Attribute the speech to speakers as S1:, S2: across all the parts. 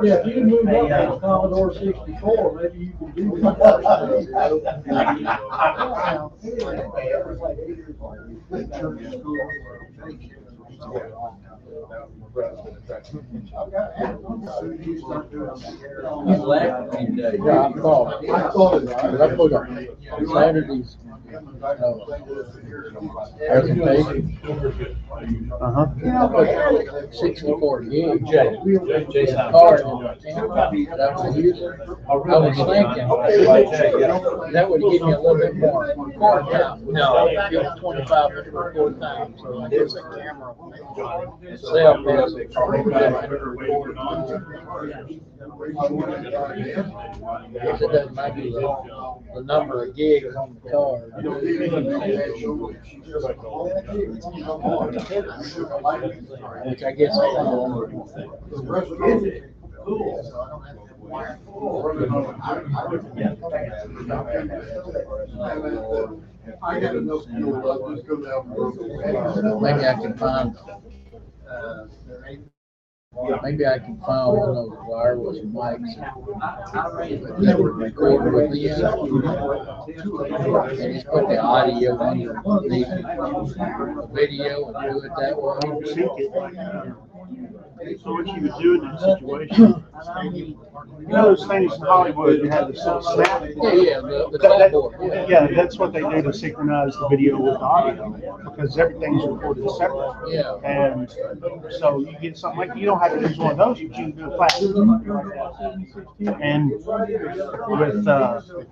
S1: Yeah, if you can move up to Commodore 64, maybe you can do that.
S2: He's laughing today.
S3: Yeah, I thought it. I put on Saturday's presentation. I put 64 gig card in my camera that I was using. I was thinking that would give me a little bit more cord count. No, give it 25 for 4 times. So I guess a camera itself has 25 record times. It doesn't matter the number of gigs on the card. Which I guess maybe I can find. Maybe I can find one of those wireless mics that would record with the and just put the audio underneath the video and do it that way.
S4: So what you would do in that situation, you know those things in Hollywood that have the little snap?
S3: Yeah, the clipboard.
S4: Yeah, that's what they do to synchronize the video with the audio, because everything's recorded separate.
S3: Yeah.
S4: And so you get something like, you don't have to use one of those, you can do a flash. And with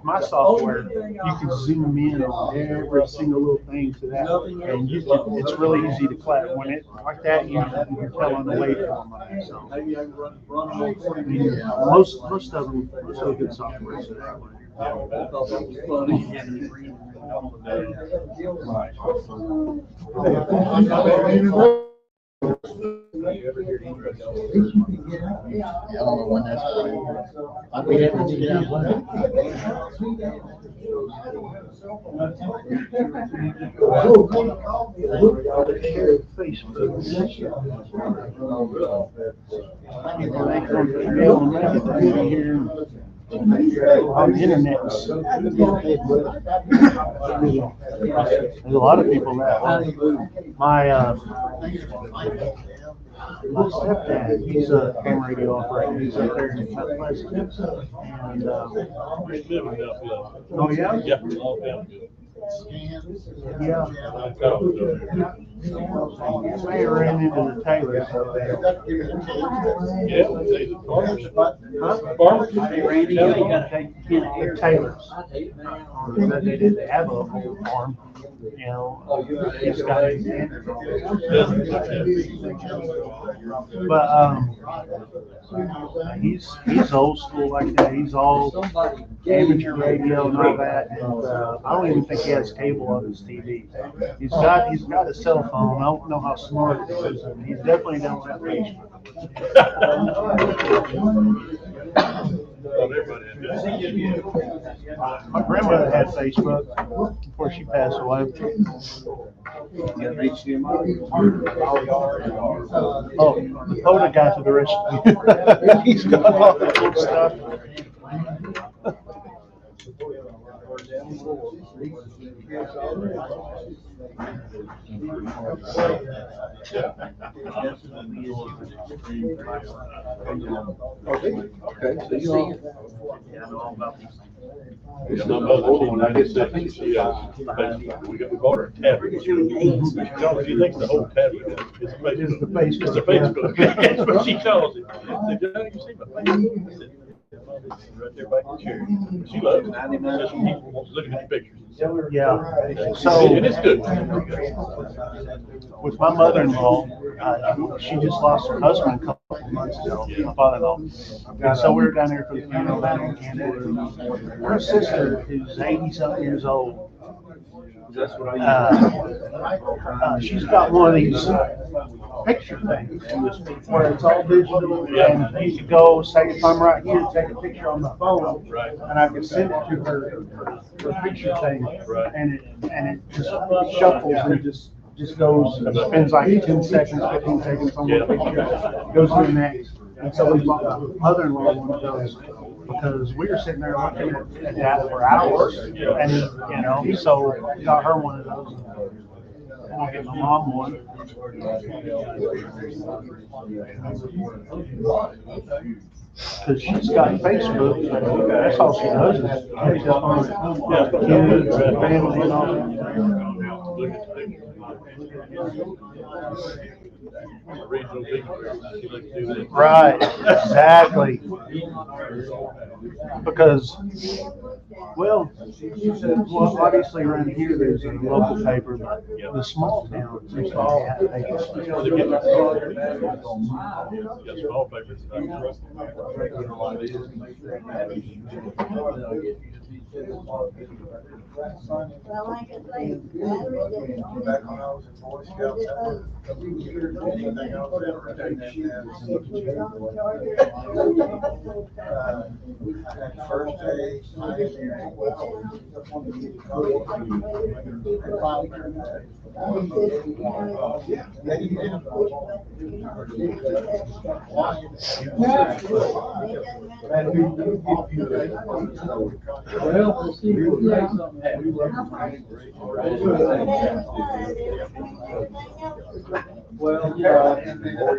S4: my software, you can zoom in on every single little thing to that, and you can, it's really easy to clap. When it like that, you can tell on the waveform on it. So, most of them, most of the good software is that way.
S3: I don't know when that's going. We haven't seen that one.
S4: On the internet, there's a lot of people that my stepdad, he's a ham radio operator. He's up there in Pleasant. And oh yeah?
S5: Yeah.
S4: Yeah. They ran into the Taylors.
S5: Farmers.
S4: Randy, you gotta take the Taylors. They didn't have a whole farm. You know, he's got but he's old school like that. He's all amateur radio and all that. And I don't even think he has cable on his TV. He's got a cell phone. I don't know how smart it is, and he's definitely don't have Facebook. My grandmother had Facebook before she passed away. Oh, the Poda guy to the rescue. He's got all that good stuff.
S3: Okay, so you know.
S5: Yeah, my mother, I guess I think she, we bought her a tablet. She thinks the whole tablet is a Facebook. It's a Facebook. That's what she calls it. I said, John, you see my Facebook? I said, right there by the chair. She loves it. Just people want to look at the pictures.
S4: Yeah. So
S5: And it's good.
S4: with my mother-in-law, she just lost her husband a couple of months ago, my father-in-law. And so we were down there for the funeral down in Canada. Her sister, who's 80-something years old, she's got one of these picture thing, where it's all digital, and you could go, say if I'm right here, take a picture on my phone,
S5: Right.
S4: and I could send it to her picture thing,
S5: Right.
S4: and it just shuffles and just goes, spends like 10 seconds, 15 seconds on one picture, goes to the next. And so we bought my mother-in-law one of those, because we were sitting there looking at that for hours, and, you know, so we got her one of those. And I'll get my mom one. Because she's got Facebook, but that's all she does is catch up on kids and family and all that.
S5: Regional big, she likes to do that.
S4: Right, exactly. Because, well, obviously around here, there's a local paper, but the small towns, there's all have papers.
S5: Yeah, small papers.
S6: Well, like I say,
S7: Back when I was in Boy Scouts, first day,
S1: Well, let's see if we can make something happen. Well,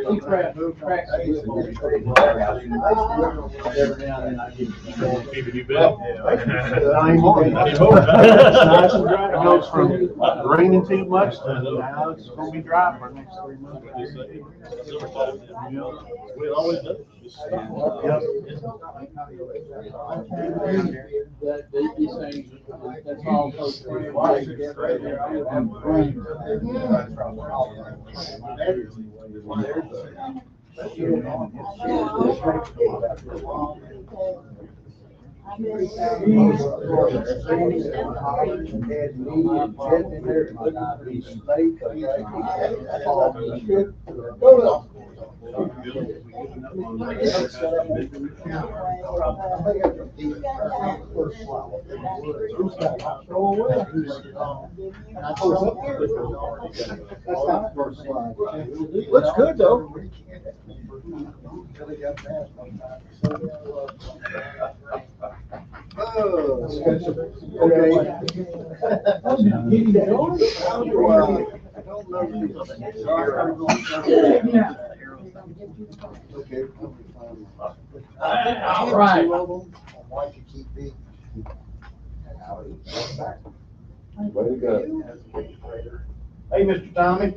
S1: she cracks
S2: Every now and then I get.
S5: Keep it, you bet.
S4: Not anymore.
S5: Not anymore.
S4: It's nice and dry. It goes from raining too much to now it's gonna be dry for the next 3 months.
S5: We always do.
S4: Yep.
S1: these things, that's all supposed to be.
S7: Looks good though. Okay.
S1: All right.
S7: Way to go. Hey, Mr. Tommy.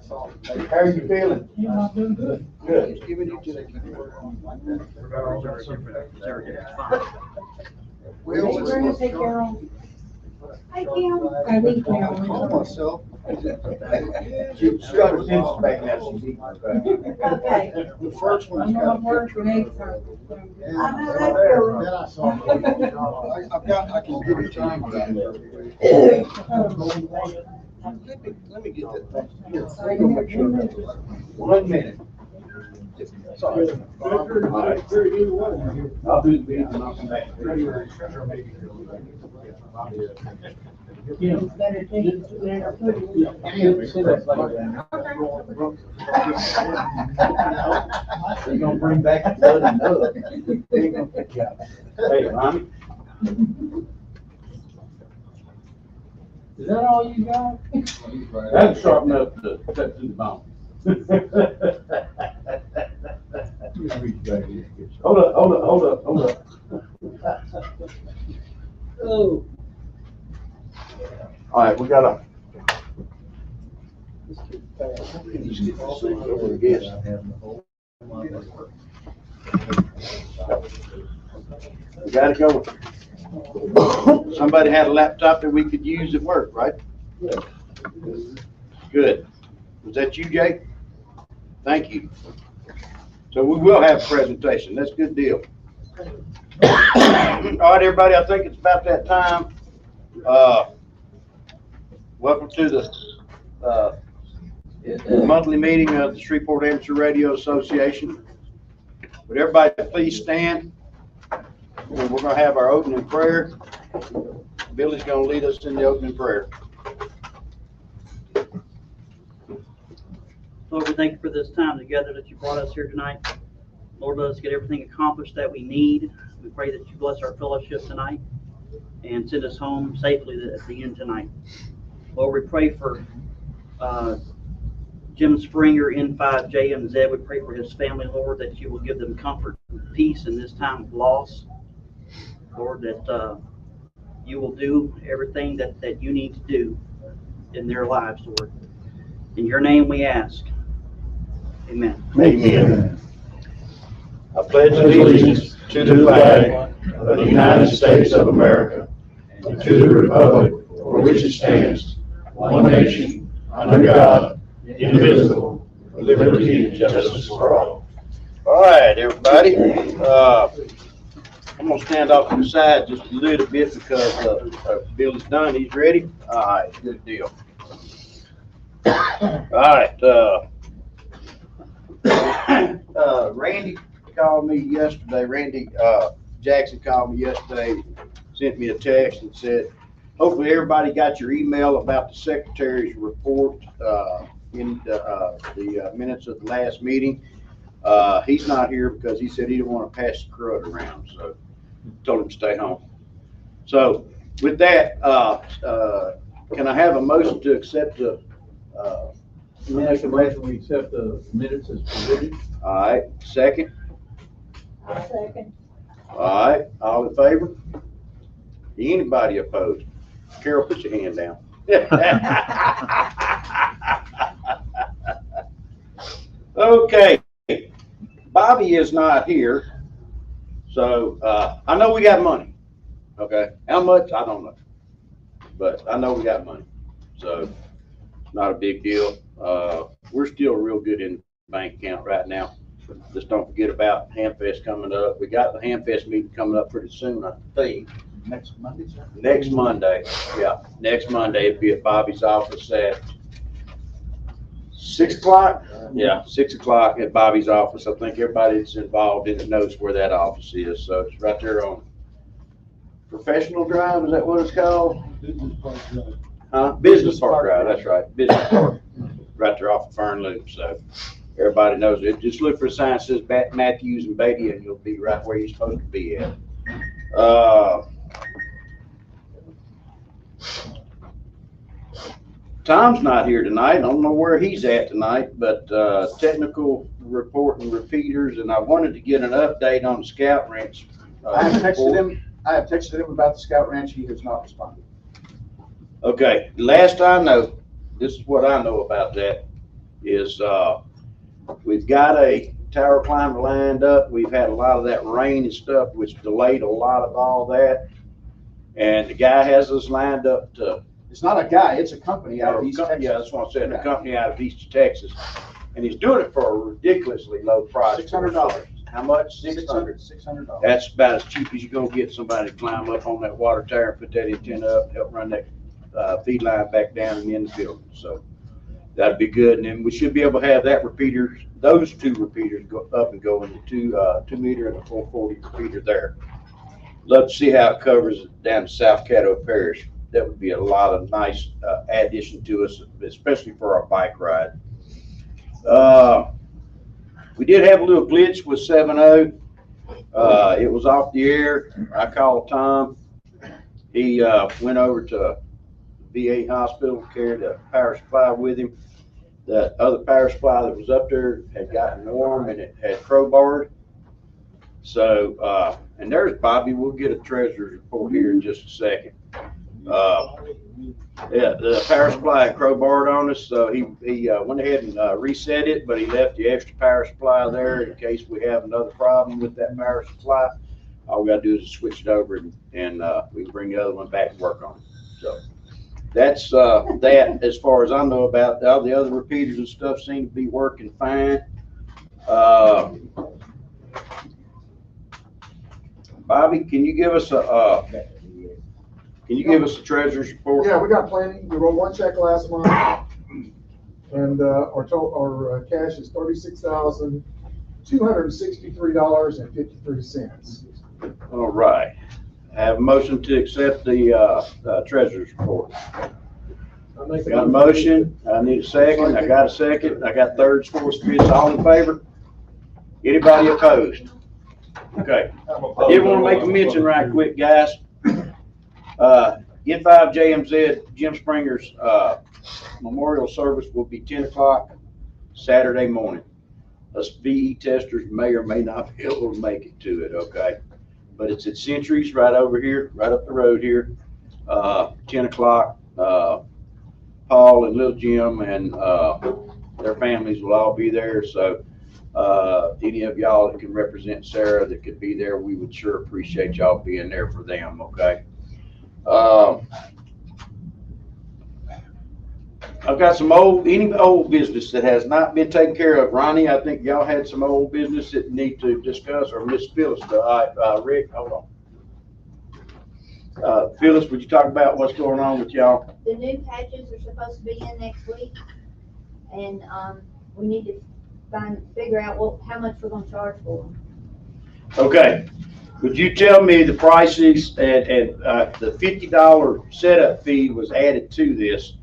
S7: How are you feeling?
S1: Yeah, I'm doing good.
S7: Good.
S6: We're gonna take care of. Hi, Kim. I think
S7: Call
S6: Carol.
S7: myself. She's got her dentist back now, she's eating her back.
S6: Okay.
S7: The first one's
S6: I'm
S7: got.
S6: gonna work and eggs are.
S7: And
S6: I know
S7: then
S6: that
S7: I saw her. I can give it to you. Let me get that. Here, let me go make sure. 1 minute. Sorry. All right. I'll do the beat and I'll come back.
S1: Yeah.
S6: Better take it to where to put it.
S7: They're gonna bring back the blood and nub. Hey, Ronnie.
S1: Is that all you got?
S7: That's sharp enough to cut through the bone. Hold up.
S1: Oh.
S7: All right, we got a. Just get this thing over, I guess. We got it going. Somebody had a laptop that we could use at work, right? Good. Was that you, Jake? Thank you. So we will have a presentation. That's a good deal. All right, everybody, I think it's about that time. Welcome to the monthly meeting of the Shreveport Amateur Radio Association. Would everybody please stand? And we're gonna have our opening prayer. Billy's gonna lead us in the opening prayer.
S8: Lord, we thank you for this time together that you brought us here tonight. Lord, let us get everything accomplished that we need. We pray that you bless our fellowship tonight and send us home safely at the end tonight. Lord, we pray for Jim Springer, N5JMZ. We pray for his family, Lord, that you will give them comfort and peace in this time of loss. Lord, that you will do everything that you need to do in their lives, Lord. In your name we ask. Amen.
S5: Amen.
S7: I pledge allegiance to the flag of the United States of America and to the republic for which it stands, one nation, under God, indivisible, with liberty and justice for all. All right, everybody. I'm gonna stand off to the side just a little bit because Billy's done. He's ready. All right, good deal. All right. Randy called me yesterday. Randy Jackson called me yesterday, sent me a text and said, hopefully everybody got your email about the secretary's report in the minutes of the last meeting. He's not here because he said he didn't want to pass the crud around, so told him to stay home. So with that, can I have a motion to accept the
S3: Make a motion, we accept the minutes as presented.
S7: all right, second?
S6: Second.
S7: All right, all in favor? Anybody opposed? Carol, put your hand down. Okay, Bobby is not here, so I know we got money. Okay, how much? I don't know, but I know we got money, so not a big deal. We're still real good in the bank account right now. Just don't forget about Hamfest coming up. We got the Hamfest meeting coming up pretty soon, I think.
S3: Next Monday, sir?
S7: Next Monday, yeah, next Monday, it'll be at Bobby's office at 6 o'clock? Yeah, 6 o'clock at Bobby's office. I think everybody that's involved in it knows where that office is, so it's right there on Professional Drive, is that what it's called? Business Park Drive, that's right, Business Park, right there off of Fern Loop, so everybody knows it. Just look for a sign that says Matthews and Beatty, and you'll be right where you're supposed to be at. Tom's not here tonight. I don't know where he's at tonight, but technical report and repeaters, and I wanted to get an update on the Scout Ranch.
S2: I have texted him about the Scout Ranch. He has not responded.
S7: Okay, last I know, this is what I know about that, is we've got a tower climber lined up. We've had a lot of that rain and stuff, which delayed a lot of all that. And the guy has us lined up to.
S2: It's not a guy, it's a company out of East Texas.
S7: Yeah, that's what I said, a company out of East Texas. And he's doing it for a ridiculously low price.
S2: $600.
S7: How much?
S2: $600.
S7: That's about as cheap as you're gonna get somebody to climb up on that water tower and put that antenna up, and help run that feed line back down and in the building. So that'd be good. And then we should be able to have that repeater, those two repeaters go up and go in the 2 meter and the 440 repeater there. Love to see how it covers down to South Caddo Parish. That would be a lot of nice addition to us, especially for our bike ride. We did have a little glitch with 7.0. It was off the air. I called Tom. He went over to VA hospital, carried a power supply with him. That other power supply that was up there had gotten warm and it had crowbarred. So, and there's Bobby. We'll get a treasurer's report here in just a second. Yeah, the power supply had crowbarred on us, so he went ahead and reset it, but he left the extra power supply there in case we have another problem with that power supply. All we gotta do is switch it over and we can bring the other one back and work on it. So that's that as far as I know about. All the other repeaters and stuff seem to be working fine. Bobby, can you give us a treasurer's report?
S2: Yeah, we got plenty. We wrote one check last month.
S9: And, our cash is $36,263.53.
S10: All right. I have a motion to accept the treasurer's report. Got a motion. I need a second. I got a second. I got thirds, fourths, fifths. All in favor? Anybody opposed? Okay. Did want to make a mention right quick, guys. N5 JMZ, Jim Springer's memorial service will be 10 o'clock Saturday morning. Us VE testers may or may not be able to make it to it, okay? But it's at Centuries right over here, right up the road here, 10 o'clock. Paul and Little Jim and their families will all be there. So any of y'all that can represent SARA that could be there, we would sure appreciate y'all being there for them, okay? I've got some any old business that has not been taken care of. Ronnie, I think y'all had some old business that need to discuss, or Miss Phyllis. Rick, hold on. Phyllis, would you talk about what's going on with y'all?
S6: The new patches are supposed to be in next week, and we need to figure out how much we're gonna charge for them.
S10: Okay. Would you tell me the prices and the $50 setup fee was added to this?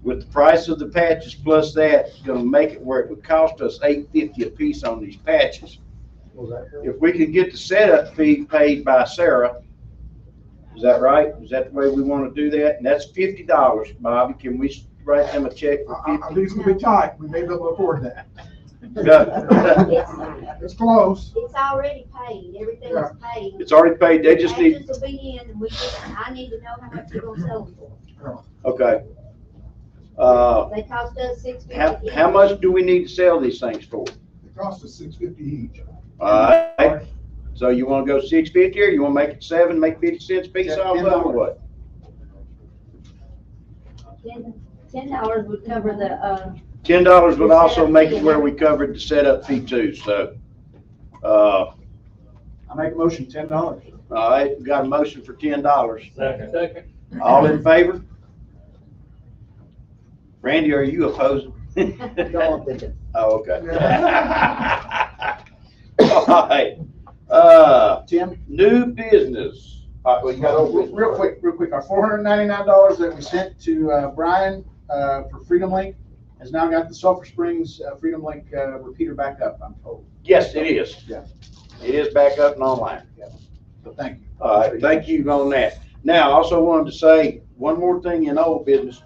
S10: With the price of the patches plus that, it's gonna make it where it would cost us $8.50 a piece on these patches. If we could get the setup fee paid by SARA, is that right? Is that the way we want to do that? And that's $50, Bobby. Can we write them a check for
S9: I think it's gonna be tight. We may be able to afford that.
S10: $50?
S9: It's close.
S6: It's already paid, everything's paid.
S10: It's already paid. They just need.
S6: Patches will be in, and I need to know how much we're gonna sell them for.
S10: Okay.
S6: They cost us $6.50.
S10: How much do we need to sell these things for?
S9: It costs us $6.50 each.
S10: All right. So you want to go $6.50, or you want to make it $7, make 50 cents a piece off of it, or what?
S6: $10 would cover the,
S10: $10 would also make it where we covered the setup fee too, so.
S2: I make a motion, $10.
S10: All right, we got a motion for $10.
S3: Second.
S10: All in favor? Randy, are you opposed? Oh, okay. All right.
S2: Tim?
S10: New business.
S2: Well, you got real quick, our $499 that we sent to Brian for Freedom Link has now got the Sulphur Springs Freedom Link repeater back up, I'm told.
S10: Yes, it is.
S2: Yeah.
S10: It is back up and online.
S2: Yeah. So thank you.
S10: All right, thank you on that. Now, I also wanted to say one more thing in old business.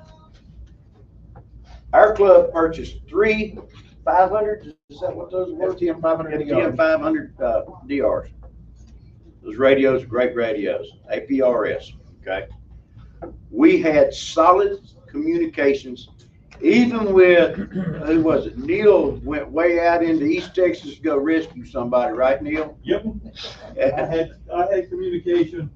S10: Our club purchased 3 500, is that what those were?
S2: FTM 500
S10: FTM 500 DRs. Those radios are great radios, APRS, okay? We had solid communications, even with, who was it? Neil went way out into East Texas to go rescue somebody, right, Neil?
S5: Yep. I had communication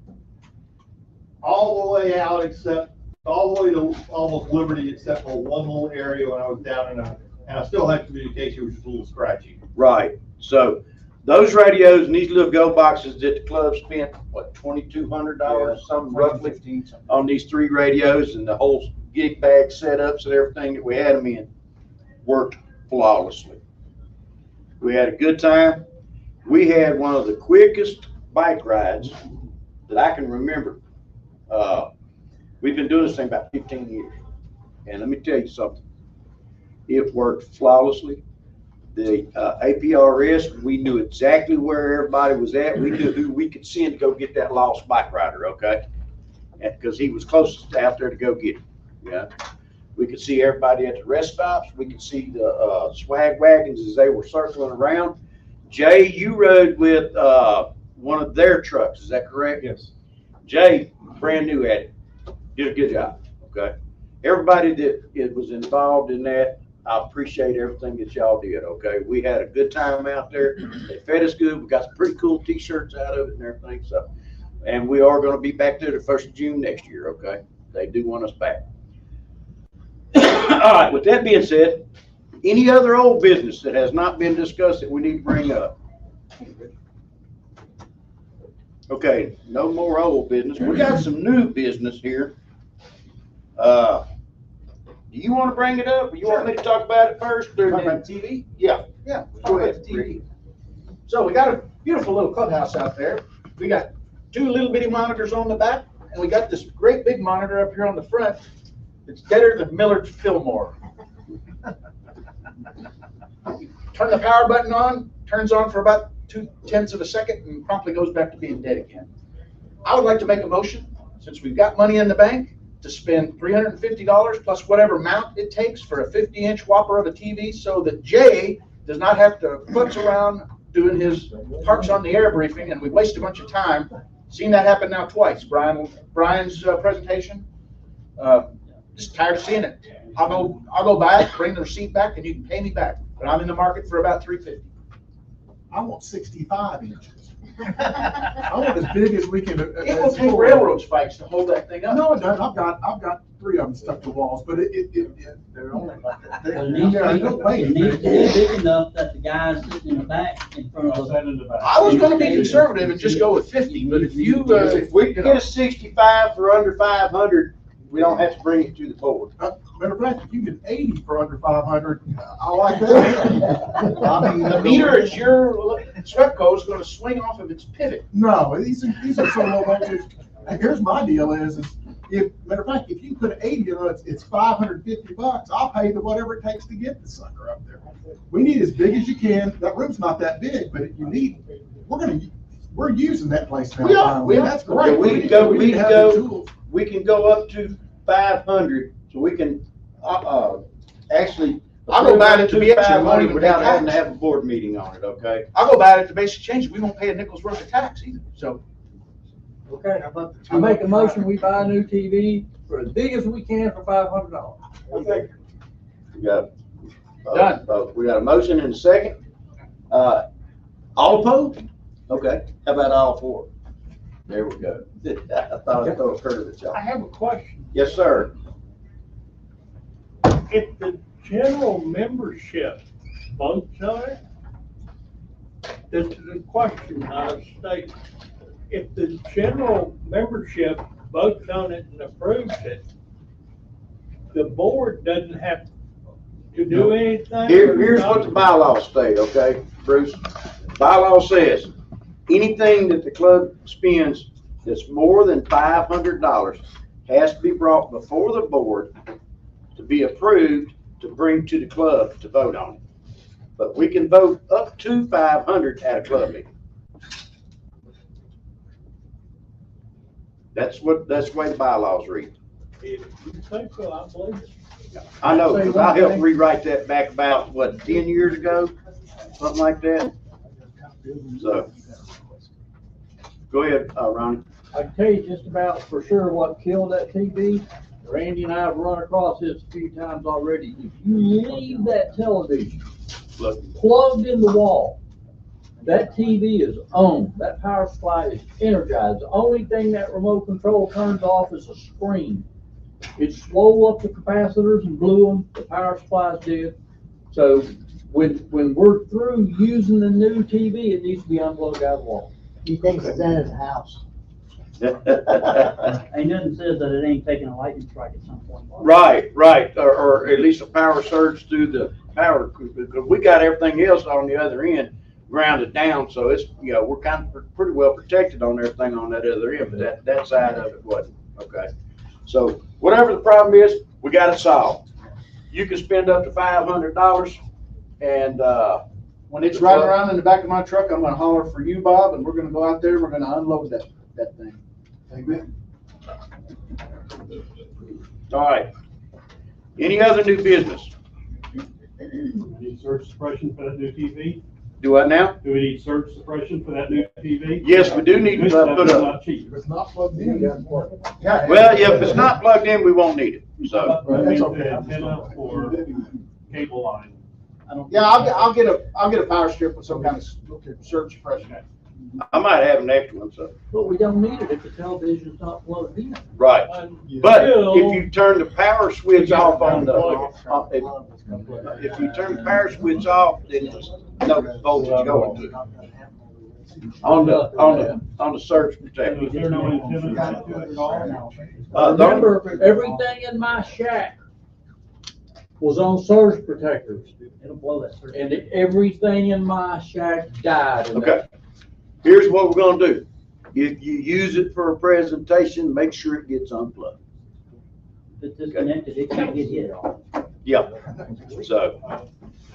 S5: all the way out except, all the way to almost Liberty except for one little area when I was down and I still had communication, which was a little scratchy.
S10: Right. So those radios and these little go boxes that the club spent, what, $2,200, something roughly, on these 3 radios, and the whole gig bag setups and everything that we had them in worked flawlessly. We had a good time. We had one of the quickest bike rides that I can remember. We've been doing this thing about 15 years. And let me tell you something. It worked flawlessly. The APRS, we knew exactly where everybody was at. We knew who we could send to go get that lost bike rider, okay? Because he was closest out there to go get him. Yeah. We could see everybody at the rest stops. We could see the swag wagons as they were circling around. Jay, you rode with one of their trucks, is that correct?
S5: Yes.
S10: Jay, brand new at it, did a good job, okay? Everybody that was involved in that, I appreciate everything that y'all did, okay? We had a good time out there. They fed us good. We got some pretty cool t-shirts out of it and everything, so. And we are gonna be back there the 1st of June next year, okay? They do want us back. All right, with that being said, any other old business that has not been discussed that we need to bring up? Okay, no more old business. We got some new business here. Do you want to bring it up, or you want me to talk about it first? Or
S2: Talk about TV?
S10: Yeah.
S2: Yeah.
S10: Go ahead,
S2: Talk about TV. So we got a beautiful little clubhouse out there. We got 2 little bitty monitors on the back, and we got this great big monitor up here on the front. It's deader than Millard Fillmore. Turn the power button on, turns on for about 0.2 of a second, and promptly goes back to being dead again. I would like to make a motion, since we've got money in the bank, to spend $350 plus whatever mount it takes for a 50-inch whopper of a TV, so that Jay does not have to futz around doing his parks on the air briefing, and we waste a bunch of time. Seen that happen now twice. Brian's presentation, just tired of seeing it. I'll go buy it, bring the receipt back, and you can pay me back. But I'm in the market for about $350.
S9: I want 65 inches. I want as big as we can.
S2: It will take railroad spikes to hold that thing up.
S9: No, it doesn't. I've got 3 of them stuck to walls, but they're only like that.
S3: But it needs
S9: Yeah,
S3: to
S9: you don't
S3: be,
S9: weigh
S3: it needs to be big enough that the guys sitting in the back in front of the.
S2: I was gonna be conservative and just go with 50, but if you,
S10: If we can get a 65 for under 500, we don't have to bring it to the board.
S9: Matter of fact, if you get 80 for under 500, I like that. I mean,
S2: the meter is your, Swepco is gonna swing off of its pivot.
S9: No, these are so low voltage. And here's my deal is if, matter of fact, if you put 80, it's $550. I'll pay the whatever it takes to get the sucker up there. We need as big as you can. That room's not that big, but if you need, we're using that place now.
S2: We are. We are.
S9: That's great.
S10: We
S9: need to have the tools.
S10: can go up to 500, so we can, actually.
S2: I'll go buy it at the BX, I won't even
S10: Without
S2: pay
S10: having to
S2: tax.
S10: have a board meeting on it, okay?
S2: I'll go buy it at the basic change. We won't pay a nickel's worth of tax either, so.
S1: Okay, I make a motion, we buy a new TV for as big as we can for $500.
S10: We got,
S2: Done.
S10: we got a motion and a second. All opposed? Okay, how about all for? There we go. I thought I'd throw a curve at y'all.
S5: I have a question.
S10: Yes, sir.
S5: If the general membership votes on it, this is a question, not a statement. If the general membership votes on it and approves it, the board doesn't have to do anything?
S10: Here's what the bylaws state, okay, Bruce? Bylaw says, anything that the club spends that's more than $500 has to be brought before the board to be approved to bring to the club to vote on it. But we can vote up to 500 at a club meeting. That's the way the bylaws read.
S5: If you think so, I believe it.
S10: I know, because I helped rewrite that back about, what, 10 years ago? Something like that. So, go ahead, Ronnie.
S1: I can tell you just about for sure what killed that TV. Randy and I have run across this a few times already. If you leave that television plugged in the wall, that TV is on. That power supply is energized. The only thing that remote control turns off is a screen. It slow up the capacitors and blew them. The power supply is dead. So when we're through using the new TV, it needs to be unplugged out of the wall.
S3: He thinks it's in his house.
S8: Ain't nothing says that it ain't taking a lightning strike at some point.
S10: Right, or at least a power surge through the power, because we got everything else on the other end grounded down, so it's, we're kind of pretty well protected on everything on that other end, but that side of it wasn't, okay? So whatever the problem is, we got it solved. You can spend up to $500, and,
S2: When it's riding around in the back of my truck, I'm gonna holler for you, Bob, and we're gonna go out there, and we're gonna unload that thing.
S9: Amen.
S10: all right. Any other new business?
S5: Need surge suppression for that new TV?
S10: Do I now?
S5: Do we need surge suppression for that new TV?
S10: Yes, we do need to
S5: This stuff
S10: put
S5: is
S10: up.
S5: not cheap.
S9: If it's not plugged in, it doesn't work.
S10: Well, yeah, if it's not plugged in, we won't need it, so.
S5: We
S9: That's
S5: need
S9: okay.
S5: the antenna or cable line.
S2: Yeah, I'll get a power strip with some kind of surge suppression.
S10: I might have an extra one, so.
S1: But we don't need it if the television's not plugged in.
S10: Right. But
S5: Until-
S10: if you turn the power switch off on if you turn the power switch off, then it's no voltage going to it. On the surge
S5: Is
S10: protector.
S5: there no antenna to it at all?
S10: The only-
S1: Remember, everything in my shack was on surge protectors,
S3: It'll blow that surge.
S1: and everything in my shack died. in
S10: Okay.
S1: that.
S10: Here's what we're gonna do. If you use it for a presentation, make sure it gets unplugged.
S3: If it's disconnected, it can't get hit off.
S10: Yeah. So,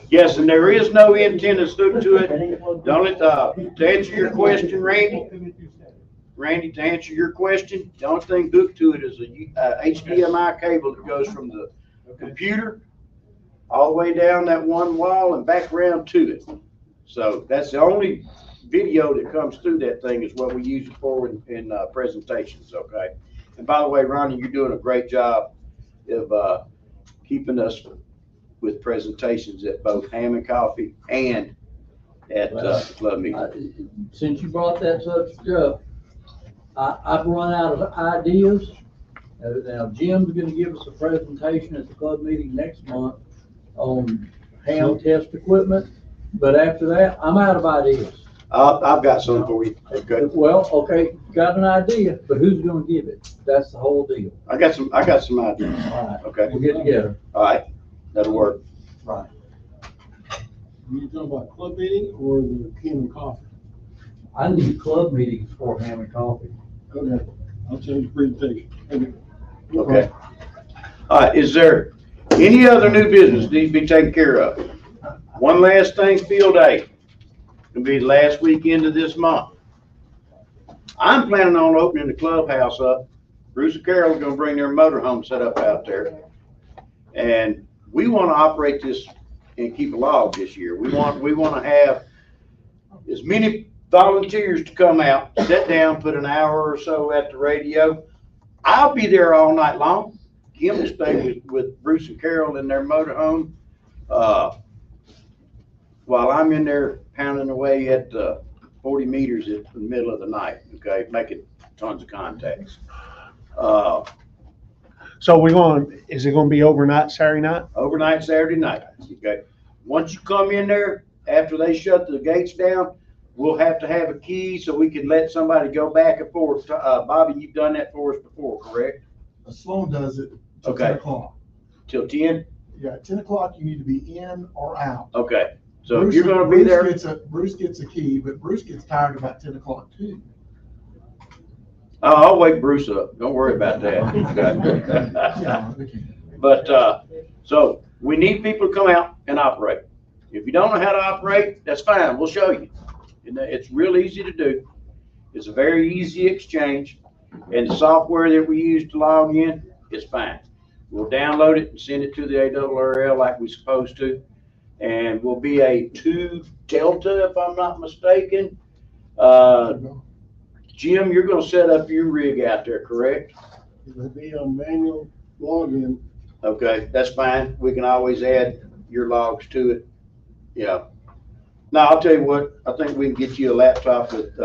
S10: yes, and there is no antenna stuck to it. The only, to answer your question, Randy, to answer your question, the only thing hooked to it is a HDMI cable that goes from the computer all the way down that one wall and back around to it. So that's the only video that comes through that thing is what we use it for in presentations, okay? And by the way, Ronnie, you're doing a great job of keeping us with presentations at both Ham and Coffee and at club meeting.
S1: Since you brought that subject up, I've run out of ideas. Now Jim's gonna give us a presentation at the club meeting next month on ham test equipment, but after that, I'm out of ideas.
S10: I've got some for you. Okay.
S1: Well, okay, got an idea, but who's gonna give it? That's the whole deal.
S10: I got some ideas.
S1: All right,
S10: Okay.
S1: we'll get together.
S10: All right. That'll work.
S1: Right.
S7: You talking about club meeting or the Ham and Coffee?
S1: I need club meetings for ham and coffee.
S7: Okay, I'll change the presentation. Okay.
S10: Okay. All right. Is there any other new business needs to be taken care of? One last thing, field day. It'll be the last weekend of this month. I'm planning on opening the clubhouse up. Bruce and Carol are gonna bring their motorhome set up out there. And we wanna operate this and keep a log this year. We wanna have as many volunteers to come out, sit down, put an hour or so at the radio. I'll be there all night long. Kim will stay with Bruce and Carol in their motorhome, while I'm in there pounding away at 40 meters in the middle of the night, okay, making tons of contacts.
S4: So is it gonna be overnight Saturday night?
S10: Overnight Saturday night, okay? Once you come in there, after they shut the gates down, we'll have to have a key so we can let somebody go back and forth. Bobby, you've done that for us before, correct?
S9: Sloan does it till
S10: Okay.
S9: 10 o'clock.
S10: Till 10?
S9: Yeah, at 10 o'clock, you need to be in or out.
S10: Okay, so if
S9: Bruce-
S10: you're gonna be there,
S9: Bruce gets a key, but Bruce gets tired about 10 o'clock too.
S10: I'll wake Bruce up. Don't worry about that.
S9: Yeah, okay.
S10: But, so we need people to come out and operate. If you don't know how to operate, that's fine. We'll show you. And it's real easy to do. It's a very easy exchange. And the software that we use to log in is fine. We'll download it and send it to the ARRL like we're supposed to. And we'll be a 2 Delta, if I'm not mistaken. Jim, you're gonna set up your rig out there, correct?
S7: It'll be a manual login.
S10: Okay, that's fine. We can always add your logs to it. Yeah. Now, I'll tell you what, I think we can get you a laptop with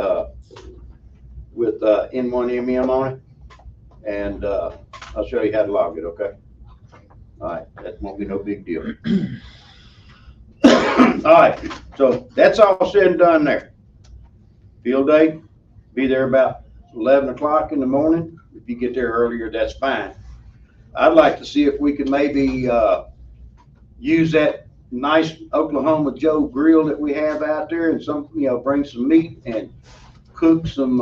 S10: N1MM on it. And, I'll show you how to log it, okay? All right, that won't be no big deal. All right, so that's all said and done there. Field day, be there about 11 o'clock in the morning. If you get there earlier, that's fine. I'd like to see if we could maybe use that nice Oklahoma Joe grill that we have out there and bring some meat and cook some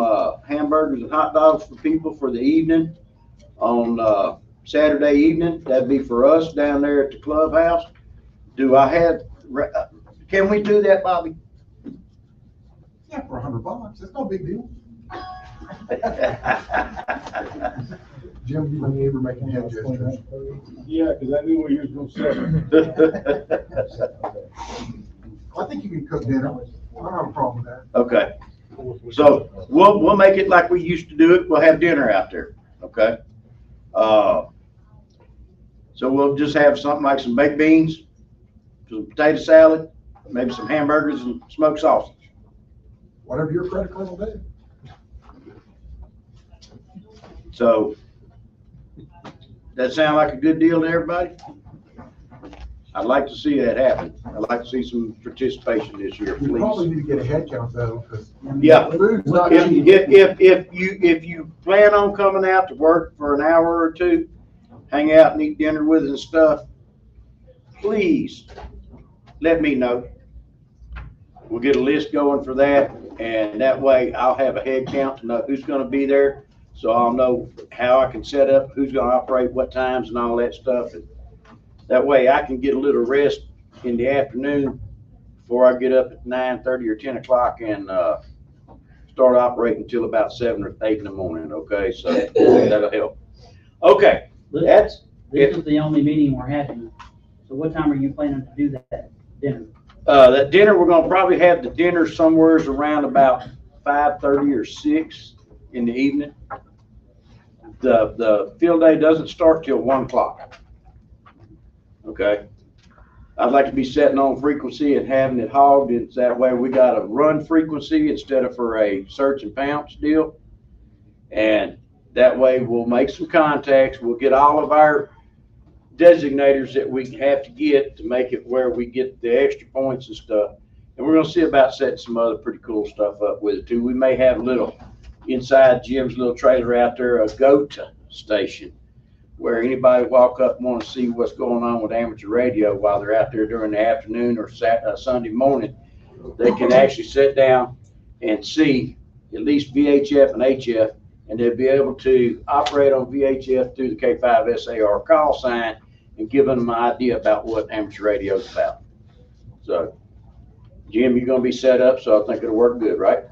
S10: hamburgers and hot dogs for people for the evening on Saturday evening. That'd be for us down there at the clubhouse. Can we do that, Bobby?
S9: Yeah, for $100, that's no big deal. Jim, you and ever making head gestures.
S7: Yeah, because I knew what you was gonna say.
S9: I think you can cook dinner. I don't have a problem with that.
S10: Okay, so we'll make it like we used to do it. We'll have dinner out there, okay? So we'll just have something like some baked beans, some potato salad, maybe some hamburgers and smoked sausage.
S9: Whatever your credit card will do.
S10: So, that sound like a good deal to everybody? I'd like to see that happen. I'd like to see some participation this year,
S9: You probably
S10: please.
S9: need to get a head count though, because.
S10: Yeah.
S9: Food's not
S10: If,
S9: cheap.
S10: if you plan on coming out to work for an hour or two, hang out and eat dinner with us and stuff, please let me know. We'll get a list going for that, and that way I'll have a head count to know who's gonna be there. So I'll know how I can set up, who's gonna operate, what times and all that stuff. And that way I can get a little rest in the afternoon before I get up at 9:30 or 10 o'clock and, start operating until about 7 or 8 in the morning, okay? So that'll help. Okay, that's
S8: This is the only meeting we're having. So what time are you planning to do that dinner?
S10: that dinner, we're gonna probably have the dinner somewhere around about 5:30 or 6 in the evening. The field day doesn't start till 1 o'clock. Okay? I'd like to be setting on frequency and having it hogged. It's that way we got a run frequency instead of for a search and pounce deal. And that way we'll make some contacts. We'll get all of our designators that we have to get to make it where we get the extra points and stuff. And we're gonna see about setting some other pretty cool stuff up with it too. We may have a little inside Jim's little trailer out there, a go-to station, where anybody walk up and want to see what's going on with amateur radio while they're out there during the afternoon or Sunday morning. They can actually sit down and see at least VHF and HF, and they'll be able to operate on VHF through the K5 SARA call sign and give them an idea about what amateur radio is about. So, Jim, you're going to be set up, so I think it'll work good, right?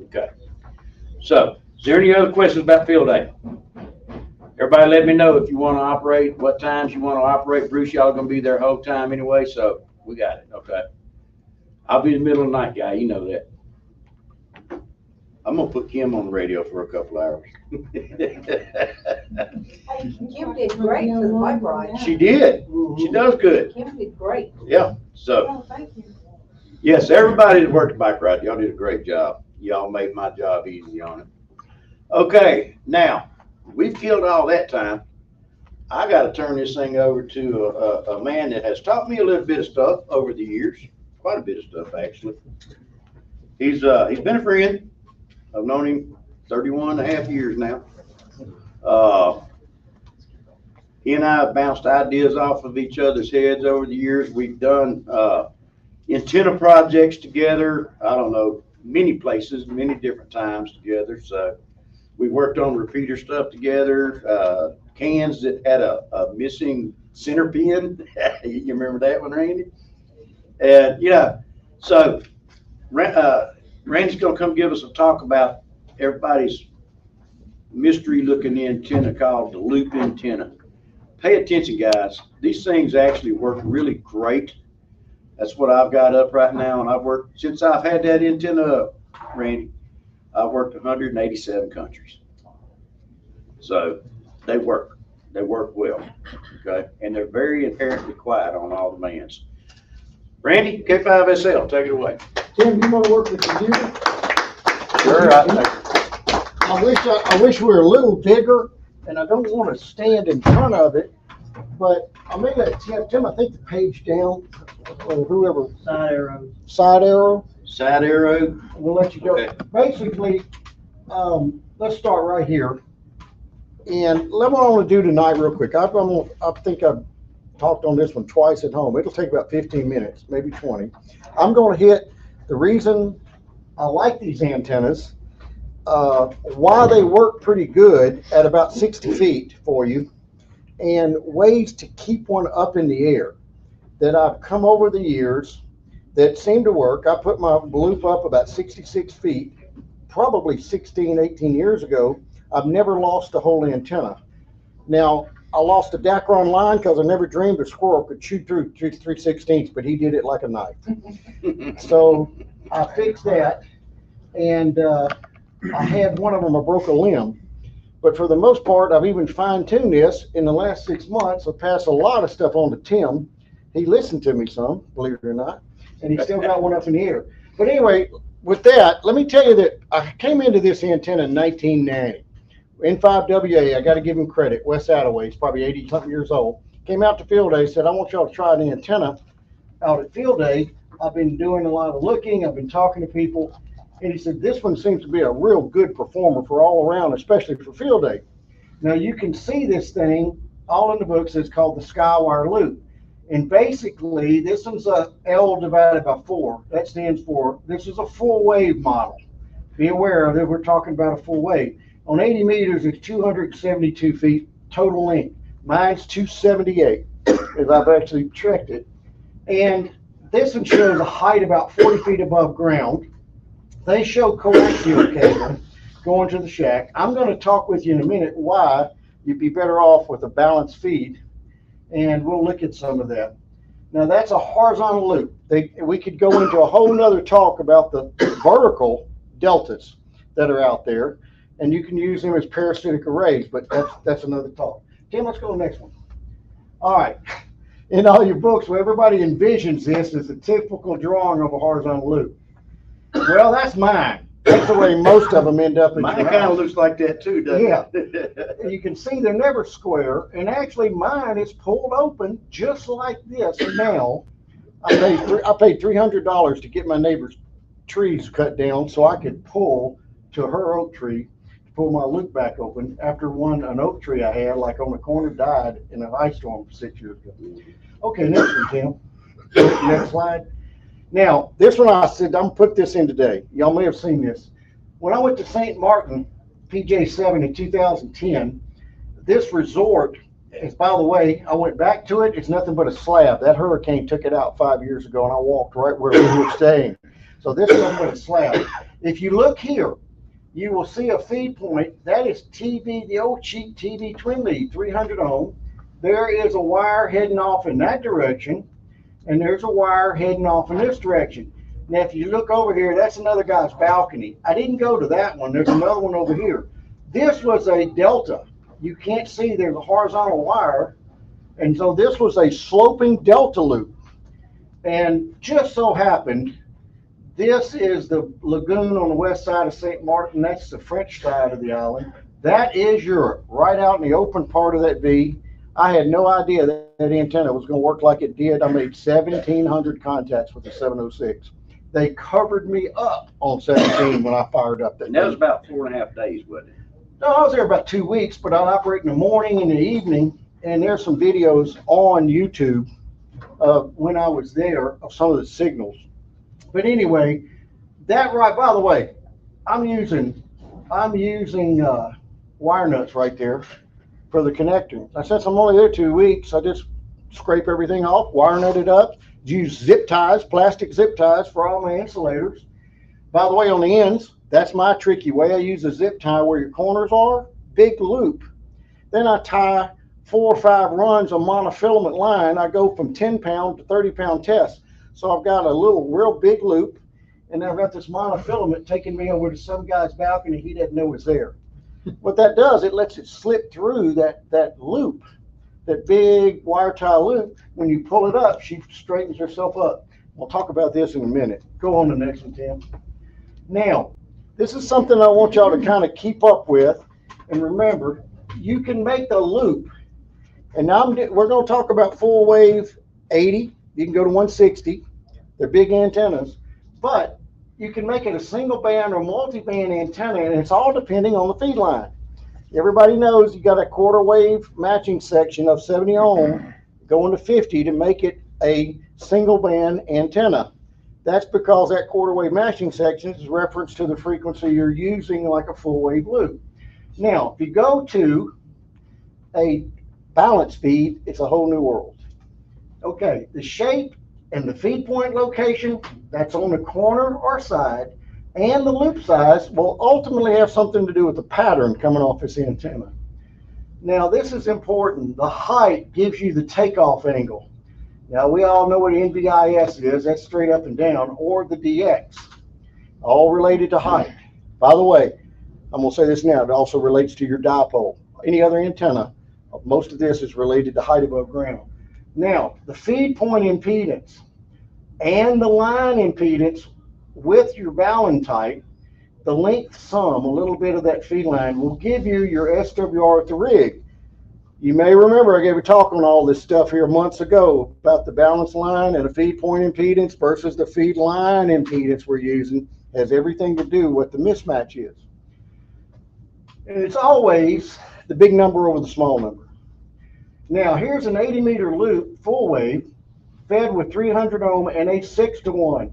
S10: Okay. So, is there any other questions about field day? Everybody let me know if you want to operate, what times you want to operate. Bruce, y'all gonna be there the whole time anyway, so we got it, okay? I'll be the middle of the night guy, you know that. I'm gonna put Kim on the radio for a couple hours.
S11: Kim did great for the bike ride.
S10: She did. She does good.
S11: Kim did great.
S10: Yeah, so,
S11: Oh, thank you.
S10: yes, everybody that worked the bike ride, y'all did a great job. Y'all made my job easy on it. Okay, now, we've killed all that time. I got to turn this thing over to a man that has taught me a little bit of stuff over the years, quite a bit of stuff actually. He's been a friend. I've known him 31 and a half years now. He and I have bounced ideas off of each other's heads over the years. We've done antenna projects together. I don't know, many places, many different times together. So we worked on repeater stuff together, cans that had a missing center pin. You remember that one, Randy? And yeah, so Randy's gonna come give us a talk about everybody's mystery looking antenna called the loop antenna. Pay attention, guys. These things actually work really great. That's what I've got up right now, and I've worked, since I've had that antenna up, Randy, I've worked 187 countries. So they work well, okay? And they're very inherently quiet on all the bands. Randy, K5SL, take it away.
S7: Tim, you want to work the computer?
S10: Sure.
S7: I wish we were a little bigger, and I don't want to stand in front of it, but I may let Tim, I think the page down, or whoever.
S8: Side arrows.
S7: Side arrow.
S10: Side arrow.
S7: We'll let you go.
S10: Okay.
S7: Basically, let's start right here. And what I want to do tonight real quick, I think I've talked on this one twice at home. It'll take about 15 minutes, maybe 20. I'm going to hit the reason I like these antennas, why they work pretty good at about 60 feet for you, and ways to keep one up in the air that I've come over the years that seem to work. I put my loop up about 66 feet, probably 16, 18 years ago. I've never lost a whole antenna. Now, I lost a Dacron line because I never dreamed a squirrel could shoot through 3/16, but he did it like a knife. So I fixed that, and I had one of them, I broke a limb. But for the most part, I've even fine-tuned this in the last 6 months. I've passed a lot of stuff on to Tim. He listened to me some, believe it or not, and he still got one up in the air. But anyway, with that, let me tell you that I came into this antenna in 1990. N5WA, I got to give him credit. Wes Attaway, he's probably 80-something years old. Came out to field day, said, I want y'all to try an antenna out at field day. I've been doing a lot of looking. I've been talking to people. And he said, this one seems to be a real good performer for all around, especially for field day. Now, you can see this thing all in the books. It's called the Skywire Loop.
S12: And basically, this one's a L divided by 4. That stands for, this is a full wave model. Be aware that we're talking about a full wave. On 80 meters, it's 272 feet total length. Mine's 278, as I've actually checked it. And this one shows a height about 40 feet above ground. They show coaxial cable going to the shack. I'm going to talk with you in a minute why you'd be better off with a balanced feed, and we'll look at some of that. Now that's a horizontal loop. We could go into a whole nother talk about the vertical deltas that are out there, and you can use them as parasitic arrays, but that's another talk. Tim, let's go to the next one. All right. In all your books, well, everybody envisions this as a typical drawing of a horizontal loop. Well, that's mine. That's the way most of them end up.
S10: Mine kind of looks like that too, doesn't
S12: it? Yeah. You can see they're never square, and actually mine is pulled open just like this. Now, I paid $300 to get my neighbor's trees cut down so I could pull to her oak tree to pull my loop back open after an oak tree I had, like on the corner, died in an ice storm 6 years ago. Okay, next one, Tim. Next slide. Now, this one I said, I'm going to put this in today. Y'all may have seen this. When I went to St. Martin, PJ7 in 2010, this resort is, by the way, I went back to it. It's nothing but a slab. That hurricane took it out 5 years ago, and I walked right where we were staying. So this is nothing but a slab. If you look here, you will see a feed point. That is TV, the old cheap TV twin lead, 300 ohm. There is a wire heading off in that direction, and there's a wire heading off in this direction. Now, if you look over here, that's another guy's balcony. I didn't go to that one. There's another one over here. This was a delta. You can't see there's a horizontal wire, and so this was a sloping delta loop. And just so happened, this is the lagoon on the west side of St. Martin. That's the French side of the island. That is Europe, right out in the open part of that V. I had no idea that antenna was going to work like it did. I made 1,700 contacts with the 706. They covered me up on 17 when I fired up that.
S10: And that was about 4.5 days, wasn't it?
S12: No, I was there about 2 weeks, but I'd operate in the morning and the evening, and there's some videos on YouTube of when I was there of some of the signals. But anyway, that right, by the way, I'm using wire nuts right there for the connector. Since I'm only there 2 weeks, I just scrape everything off, wire nut it up, use zip ties, plastic zip ties for all my insulators. By the way, on the ends, that's my tricky way. I use a zip tie where your corners are, big loop. Then I tie 4 or 5 runs of monofilament line. I go from 10-pound to 30-pound tests. So I've got a real big loop, and I've got this monofilament taking me over to some guy's balcony he didn't know was there. What that does, it lets it slip through that loop, that big wire tie loop. When you pull it up, she straightens herself up. We'll talk about this in a minute. Go on to the next one, Tim. Now, this is something I want y'all to kind of keep up with. And remember, you can make the loop. And now we're going to talk about full wave 80. You can go to 160. They're big antennas. But you can make it a single band or multi-band antenna, and it's all depending on the feed line. Everybody knows you got a quarter wave matching section of 70 ohm going to 50 to make it a single band antenna. That's because that quarter wave matching section is reference to the frequency you're using, like a full wave loop. Now, if you go to a balance feed, it's a whole new world. Okay, the shape and the feed point location, that's on the corner or side, and the loop size will ultimately have something to do with the pattern coming off this antenna. Now, this is important. The height gives you the takeoff angle. Now, we all know what NVIS is. That's straight up and down, or the DX, all related to height. By the way, I'm going to say this now. It also relates to your dipole. Any other antenna, most of this is related to height above ground. Now, the feed point impedance and the line impedance with your Balun type, the length sum, a little bit of that feed line, will give you your SWR at the rig. You may remember I gave a talk on all this stuff here months ago about the balance line and the feed point impedance versus the feed line impedance we're using. It has everything to do with what the mismatch is. And it's always the big number over the small number. Now, here's an 80-meter loop, full wave, fed with 300 ohm and a 6-to-1.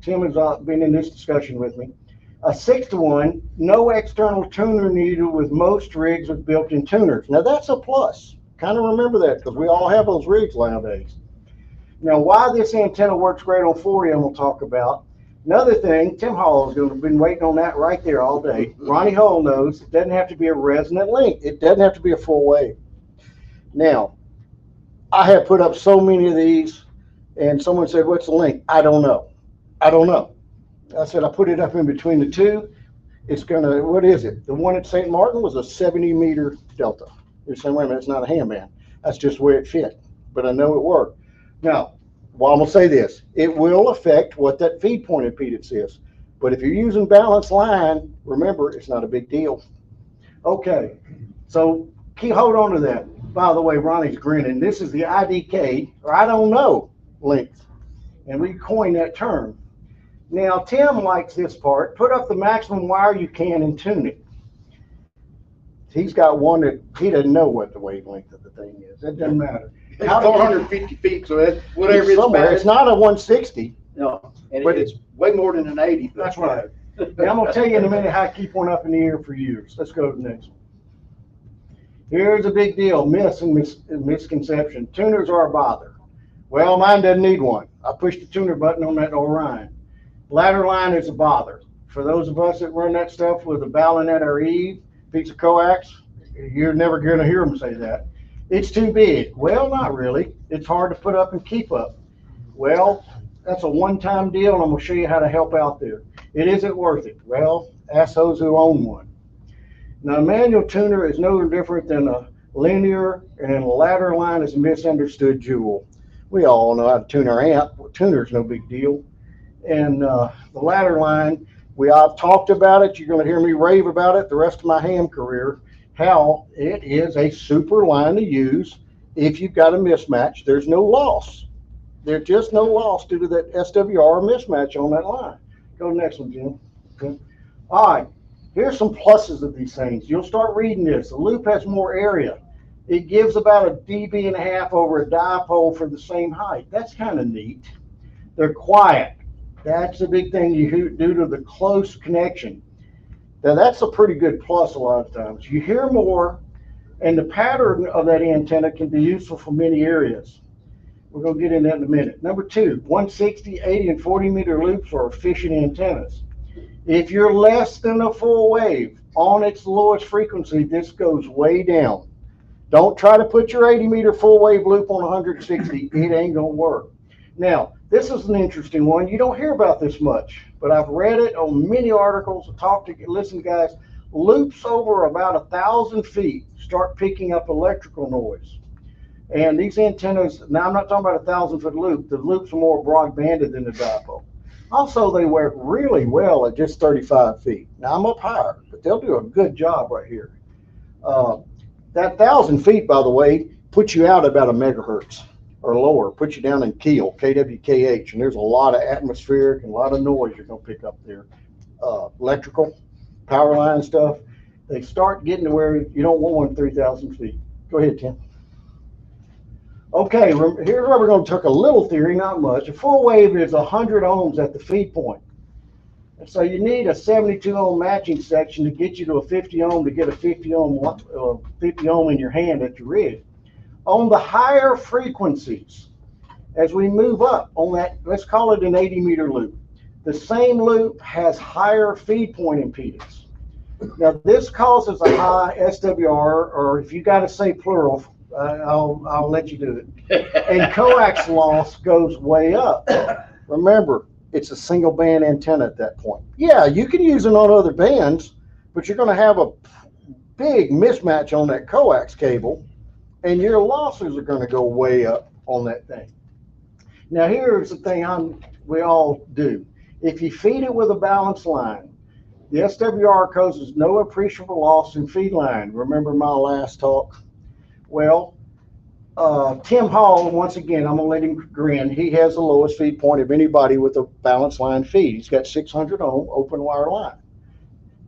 S12: Tim has been in this discussion with me. A 6-to-1, no external tuner needed with most rigs with built-in tuners. Now that's a plus. Kind of remember that because we all have those rigs nowadays. Now why this antenna works great on 4M we'll talk about. Another thing, Tim Hall has been waiting on that right there all day. Ronnie Hull knows it doesn't have to be a resonant link. It doesn't have to be a full wave. Now, I have put up so many of these, and someone said, what's the link? I don't know. I don't know. I said, I put it up in between the two. It's gonna, what is it? The one at St. Martin was a 70-meter delta. You're saying, wait a minute, it's not a handband. That's just where it fit. But I know it worked. Now, well, I'm gonna say this. It will affect what that feed point impedance is. But if you're using balanced line, remember, it's not a big deal. Okay, so hold on to that. By the way, Ronnie's grinning. This is the IDK, or I don't know, length. And we coined that term. Now, Tim likes this part. Put up the maximum wire you can and tune it. He's got one that he doesn't know what the wavelength of the thing is. It doesn't matter.
S2: It's 450 feet, so that's whatever it's
S12: somewhere. It's not a 160.
S2: No, but it's way more than an 80.
S12: That's right. Now, I'm going to tell you in a minute how I keep one up in the air for years. Let's go to the next one. Here's a big deal, misconception. Tuners are a bother. Well, mine doesn't need one. I push the tuner button on that Orion. Ladder line is a bother. For those of us that run that stuff with a Balinette or Eve, piece of coax, you're never going to hear them say that. It's too big. Well, not really. It's hard to put up and keep up. Well, that's a one-time deal, and I'm going to show you how to help out there. It isn't worth it. Well, ask those who own one. Now, a manual tuner is no different than a linear, and a ladder line is a misunderstood jewel. We all know how to tune our amp. Tuner's no big deal. And the ladder line, I've talked about it. You're going to hear me rave about it the rest of my ham career, how it is a super line to use. If you've got a mismatch, there's no loss. There's just no loss due to that SWR mismatch on that line. Go to the next one, Jim. Okay. All right. Here's some pluses of these things. You'll start reading this. The loop has more area. It gives about a dB.5 over a dipole for the same height. That's kind of neat. They're quiet. That's a big thing due to the close connection. Now that's a pretty good plus a lot of times. You hear more, and the pattern of that antenna can be useful for many areas. We're going to get into that in a minute. Number two, 160, 80, and 40-meter loops are efficient antennas. If you're less than a full wave on its lowest frequency, this goes way down. Don't try to put your 80-meter full wave loop on 160. It ain't going to work. Now, this is an interesting one. You don't hear about this much, but I've read it on many articles. Listen to guys. Loops over about 1,000 feet start picking up electrical noise. And these antennas, now I'm not talking about 1,000-foot loop. The loops are more broad-banded than the dipole. Also, they work really well at just 35 feet. Now, I'm up higher, but they'll do a good job right here. That 1,000 feet, by the way, puts you out about a megahertz or lower, puts you down in keel, KWKH, and there's a lot of atmospheric and a lot of noise you're going to pick up there. Electrical, power line stuff, they start getting to where you don't want one 3,000 feet. Go ahead, Tim. Okay, here's where we're going to talk a little theory, not much. A full wave is 100 ohms at the feed point. And so you need a 72 ohm matching section to get you to a 50 ohm to get a 50 ohm in your hand at your rig. On the higher frequencies, as we move up on that, let's call it an 80-meter loop. The same loop has higher feed point impedance. Now this causes a high SWR, or if you got to say plural, I'll let you do it. And coax loss goes way up. Remember, it's a single band antenna at that point. Yeah, you can use it on other bands, but you're going to have a big mismatch on that coax cable, and your losses are going to go way up on that thing. Now here's the thing we all do. If you feed it with a balanced line, the SWR causes no appreciable loss in feed line. Remember my last talk? Well, Tim Hall, once again, I'm going to let him grin. He has the lowest feed point of anybody with a balanced line feed. He's got 600 ohm open wire line.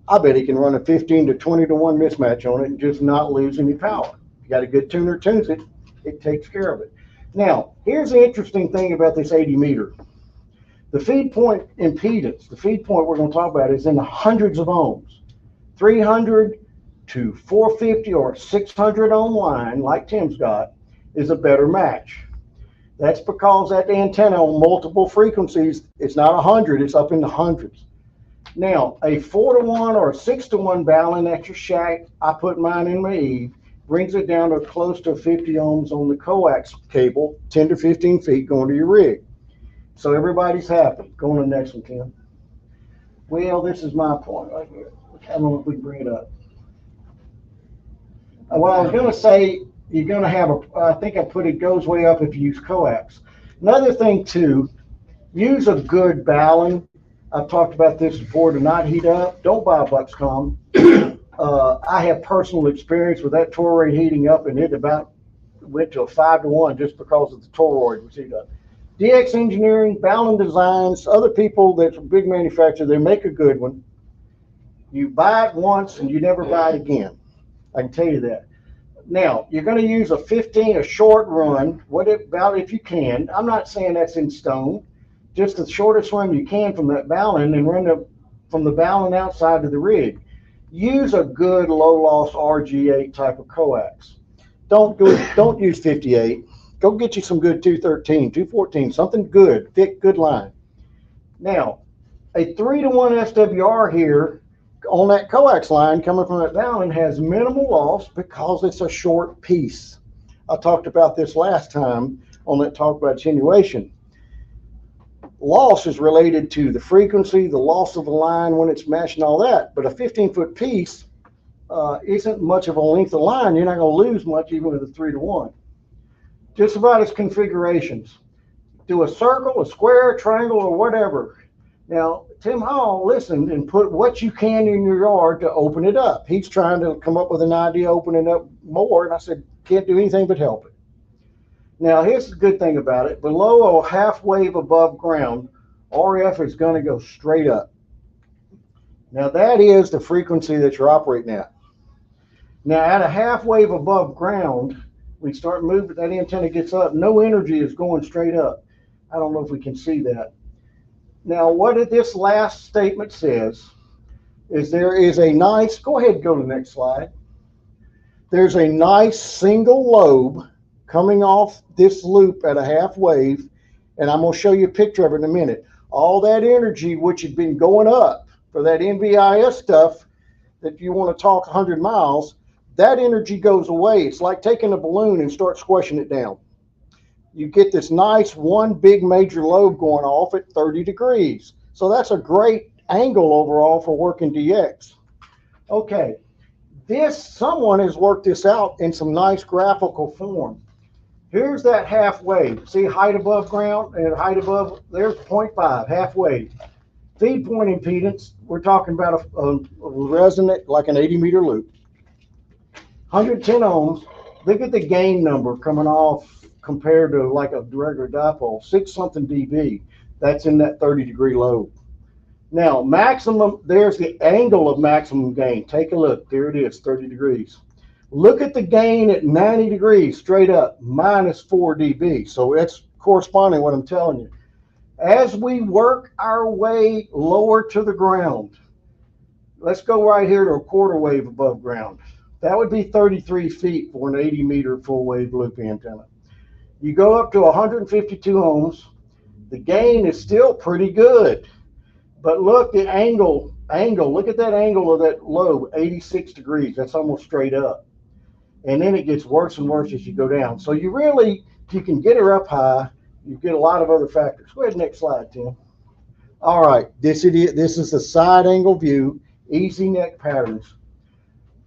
S12: I bet he can run a 15 to 20 to 1 mismatch on it and just not lose any power. If you got a good tuner tunes it, it takes care of it. Now, here's the interesting thing about this 80 meter. The feed point impedance, the feed point we're going to talk about, is in the hundreds of ohms. 300 to 450 or 600 ohm line, like Tim's got, is a better match. That's because that antenna on multiple frequencies, it's not 100, it's up in the hundreds. Now, a 4-to-1 or a 6-to-1 balun at your shack, I put mine in my Eve, brings it down to close to 50 ohms on the coax cable, 10 to 15 feet going to your rig. So everybody's happy. Go on to the next one, Tim. Well, this is my point right here. I don't know if we can bring it up. Well, I was going to say, you're going to have I think I put it goes way up if you use coax. Another thing too, use a good balun. I've talked about this before, to not heat up. Don't buy a Buxcom. I have personal experience with that toroid heating up, and it about went to a 5-to-1 just because of the toroid was heat up. DX Engineering, Balun Designs, other people that's a big manufacturer, they make a good one. You buy it once and you never buy it again. I can tell you that. Now, you're going to use a short run, about if you can. I'm not saying that's in stone. Just the shortest run you can from that balun, and run from the balun outside to the rig. Use a good low-loss RG8 type of coax. Don't use 58. Go get you some good 213, 214, something good, thick, good line. Now, a 3-to-1 SWR here on that coax line coming from that balun has minimal loss because it's a short piece. I talked about this last time on that talk about attenuation. Loss is related to the frequency, the loss of the line when it's meshed and all that, but a 15-foot piece isn't much of a length of line. You're not going to lose much even with a 3-to-1. Just about its configurations. Do a circle, a square, a triangle, or whatever. Now, Tim Hall listened and put what you can in your yard to open it up. He's trying to come up with an idea opening up more, and I said, can't do anything but help it. Now, here's the good thing about it. Below a half wave above ground, RF is going to go straight up. Now, that is the frequency that you're operating at. Now, at a half wave above ground, we start moving, that antenna gets up, no energy is going straight up. I don't know if we can see that. Now, what this last statement says is there is a nice, go ahead and go to the next slide. There's a nice single lobe coming off this loop at a half wave, and I'm going to show you a picture of it in a minute. All that energy which had been going up for that NVIS stuff, that you want to talk 100 miles, that energy goes away. It's like taking a balloon and start squishing it down. You get this nice one big major lobe going off at 30 degrees. So that's a great angle overall for working DX. Okay, someone has worked this out in some nice graphical form. Here's that half wave. See height above ground and height above, there's 0.5, half wave. Feed point impedance, we're talking about a resonant, like an 80 meter loop. 110 ohms. Look at the gain number coming off compared to like a regular dipole, 6-something dB. That's in that 30 degree lobe. Now, maximum, there's the angle of maximum gain. Take a look. There it is, 30 degrees. Look at the gain at 90 degrees, straight up, -4 dB. So that's corresponding to what I'm telling you. As we work our way lower to the ground, let's go right here to a quarter wave above ground. That would be 33 feet for an 80 meter full wave loop antenna. You go up to 152 ohms. The gain is still pretty good. But look, the angle, look at that angle of that lobe, 86 degrees. That's almost straight up. And then it gets worse and worse as you go down. So you can get her up high. You get a lot of other factors. Go ahead, next slide, Tim. All right, this is the side angle view, easy neck patterns.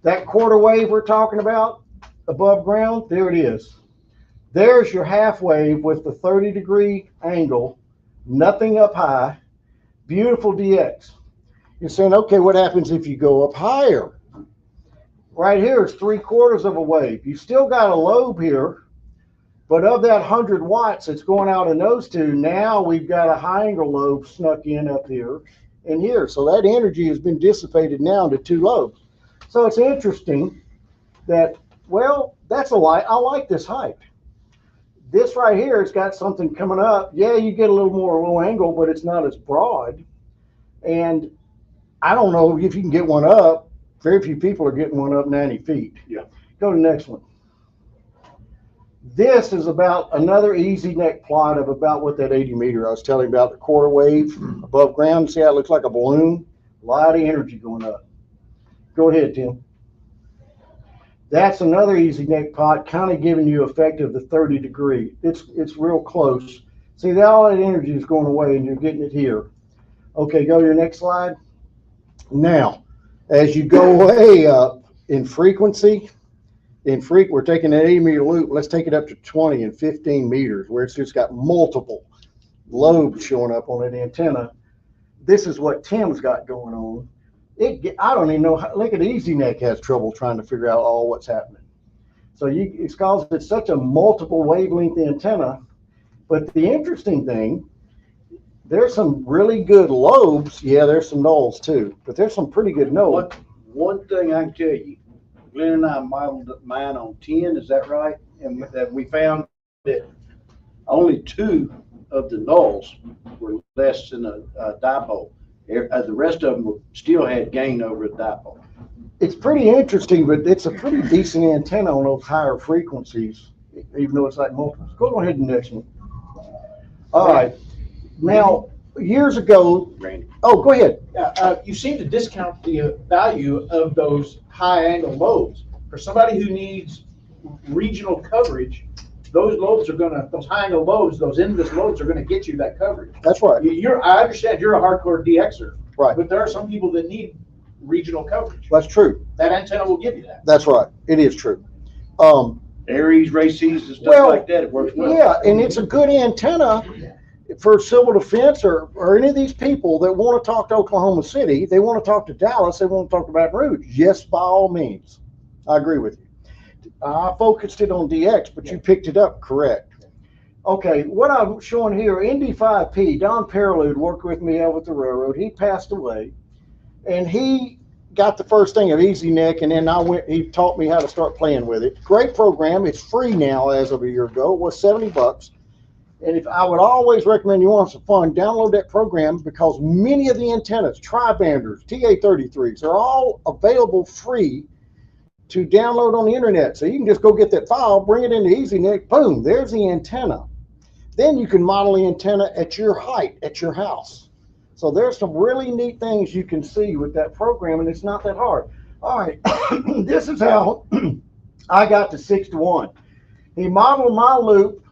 S12: That quarter wave we're talking about above ground, there it is. There's your half wave with the 30 degree angle, nothing up high, beautiful DX. You're saying, okay, what happens if you go up higher? Right here is 3/4 of a wave. You still got a lobe here, but of that 100 watts that's going out in those two, now we've got a high angle lobe snuck in up here and here. So that energy has been dissipated now into 2 lobes. So it's interesting that, well, that's a light. I like this height. This right here, it's got something coming up. Yeah, you get a little more low angle, but it's not as broad. And I don't know if you can get one up. Very few people are getting one up 90 feet.
S10: Yeah.
S12: Go to the next one. This is about another easy neck plot of about what that 80 meter I was telling you about, the quarter wave above ground. See how it looks like a balloon? A lot of energy going up. Go ahead, Tim. That's another easy neck plot, kind of giving you effect of the 30 degree. It's real close. See, all that energy is going away and you're getting it here. Okay, go to your next slide. Now, as you go way up in frequency, we're taking an 80 meter loop. Let's take it up to 20 and 15 meters where it's just got multiple lobes showing up on that antenna. This is what Tim's got going on. I don't even know. Look at Easy Neck has trouble trying to figure out all what's happening. So it's because it's such a multiple wavelength antenna. But the interesting thing, there's some really good lobes. Yeah, there's some nulls too, but there's some pretty good nulls.
S10: One thing I can tell you, Glenn and I modeled mine on 10, is that right? And that we found that only 2 of the nulls were less than a dipole. The rest of them still had gain over a dipole.
S12: It's pretty interesting, but it's a pretty decent antenna on those higher frequencies, even though it's like multiples. Go ahead and next one. All right. Now, years ago,
S10: Randy.
S12: Oh, go ahead.
S2: You seem to discount the value of those high angle lobes. For somebody who needs regional coverage, those high angle lobes, those endless lobes are gonna get you that coverage.
S12: That's right.
S2: I understand you're a hardcore DXer.
S12: Right.
S2: But there are some people that need regional coverage.
S12: That's true.
S2: That antenna will give you that.
S12: That's right. It is true.
S10: Aries, races, and stuff like that, it works well.
S12: Yeah, and it's a good antenna for civil defense or any of these people that want to talk to Oklahoma City. They want to talk to Dallas. They want to talk to Baton Rouge. Yes, by all means. I agree with you. I focused it on DX, but you picked it up correct. Okay, what I'm showing here, ND5P, Don Perilude worked with me out with the railroad. He passed away, and he got the first thing of Easy Neck, and then he taught me how to start playing with it. Great program. It's free now as of a year ago. It was $70. And if I would always recommend you want some fun, download that program because many of the antennas, tri-banders, TA33s, are all available free to download on the internet. So you can just go get that file, bring it into EasyNet, boom, there's the antenna. Then you can model the antenna at your height, at your house. So there's some really neat things you can see with that program, and it's not that hard. All right, this is how I got to 6-to-1. He modeled my loop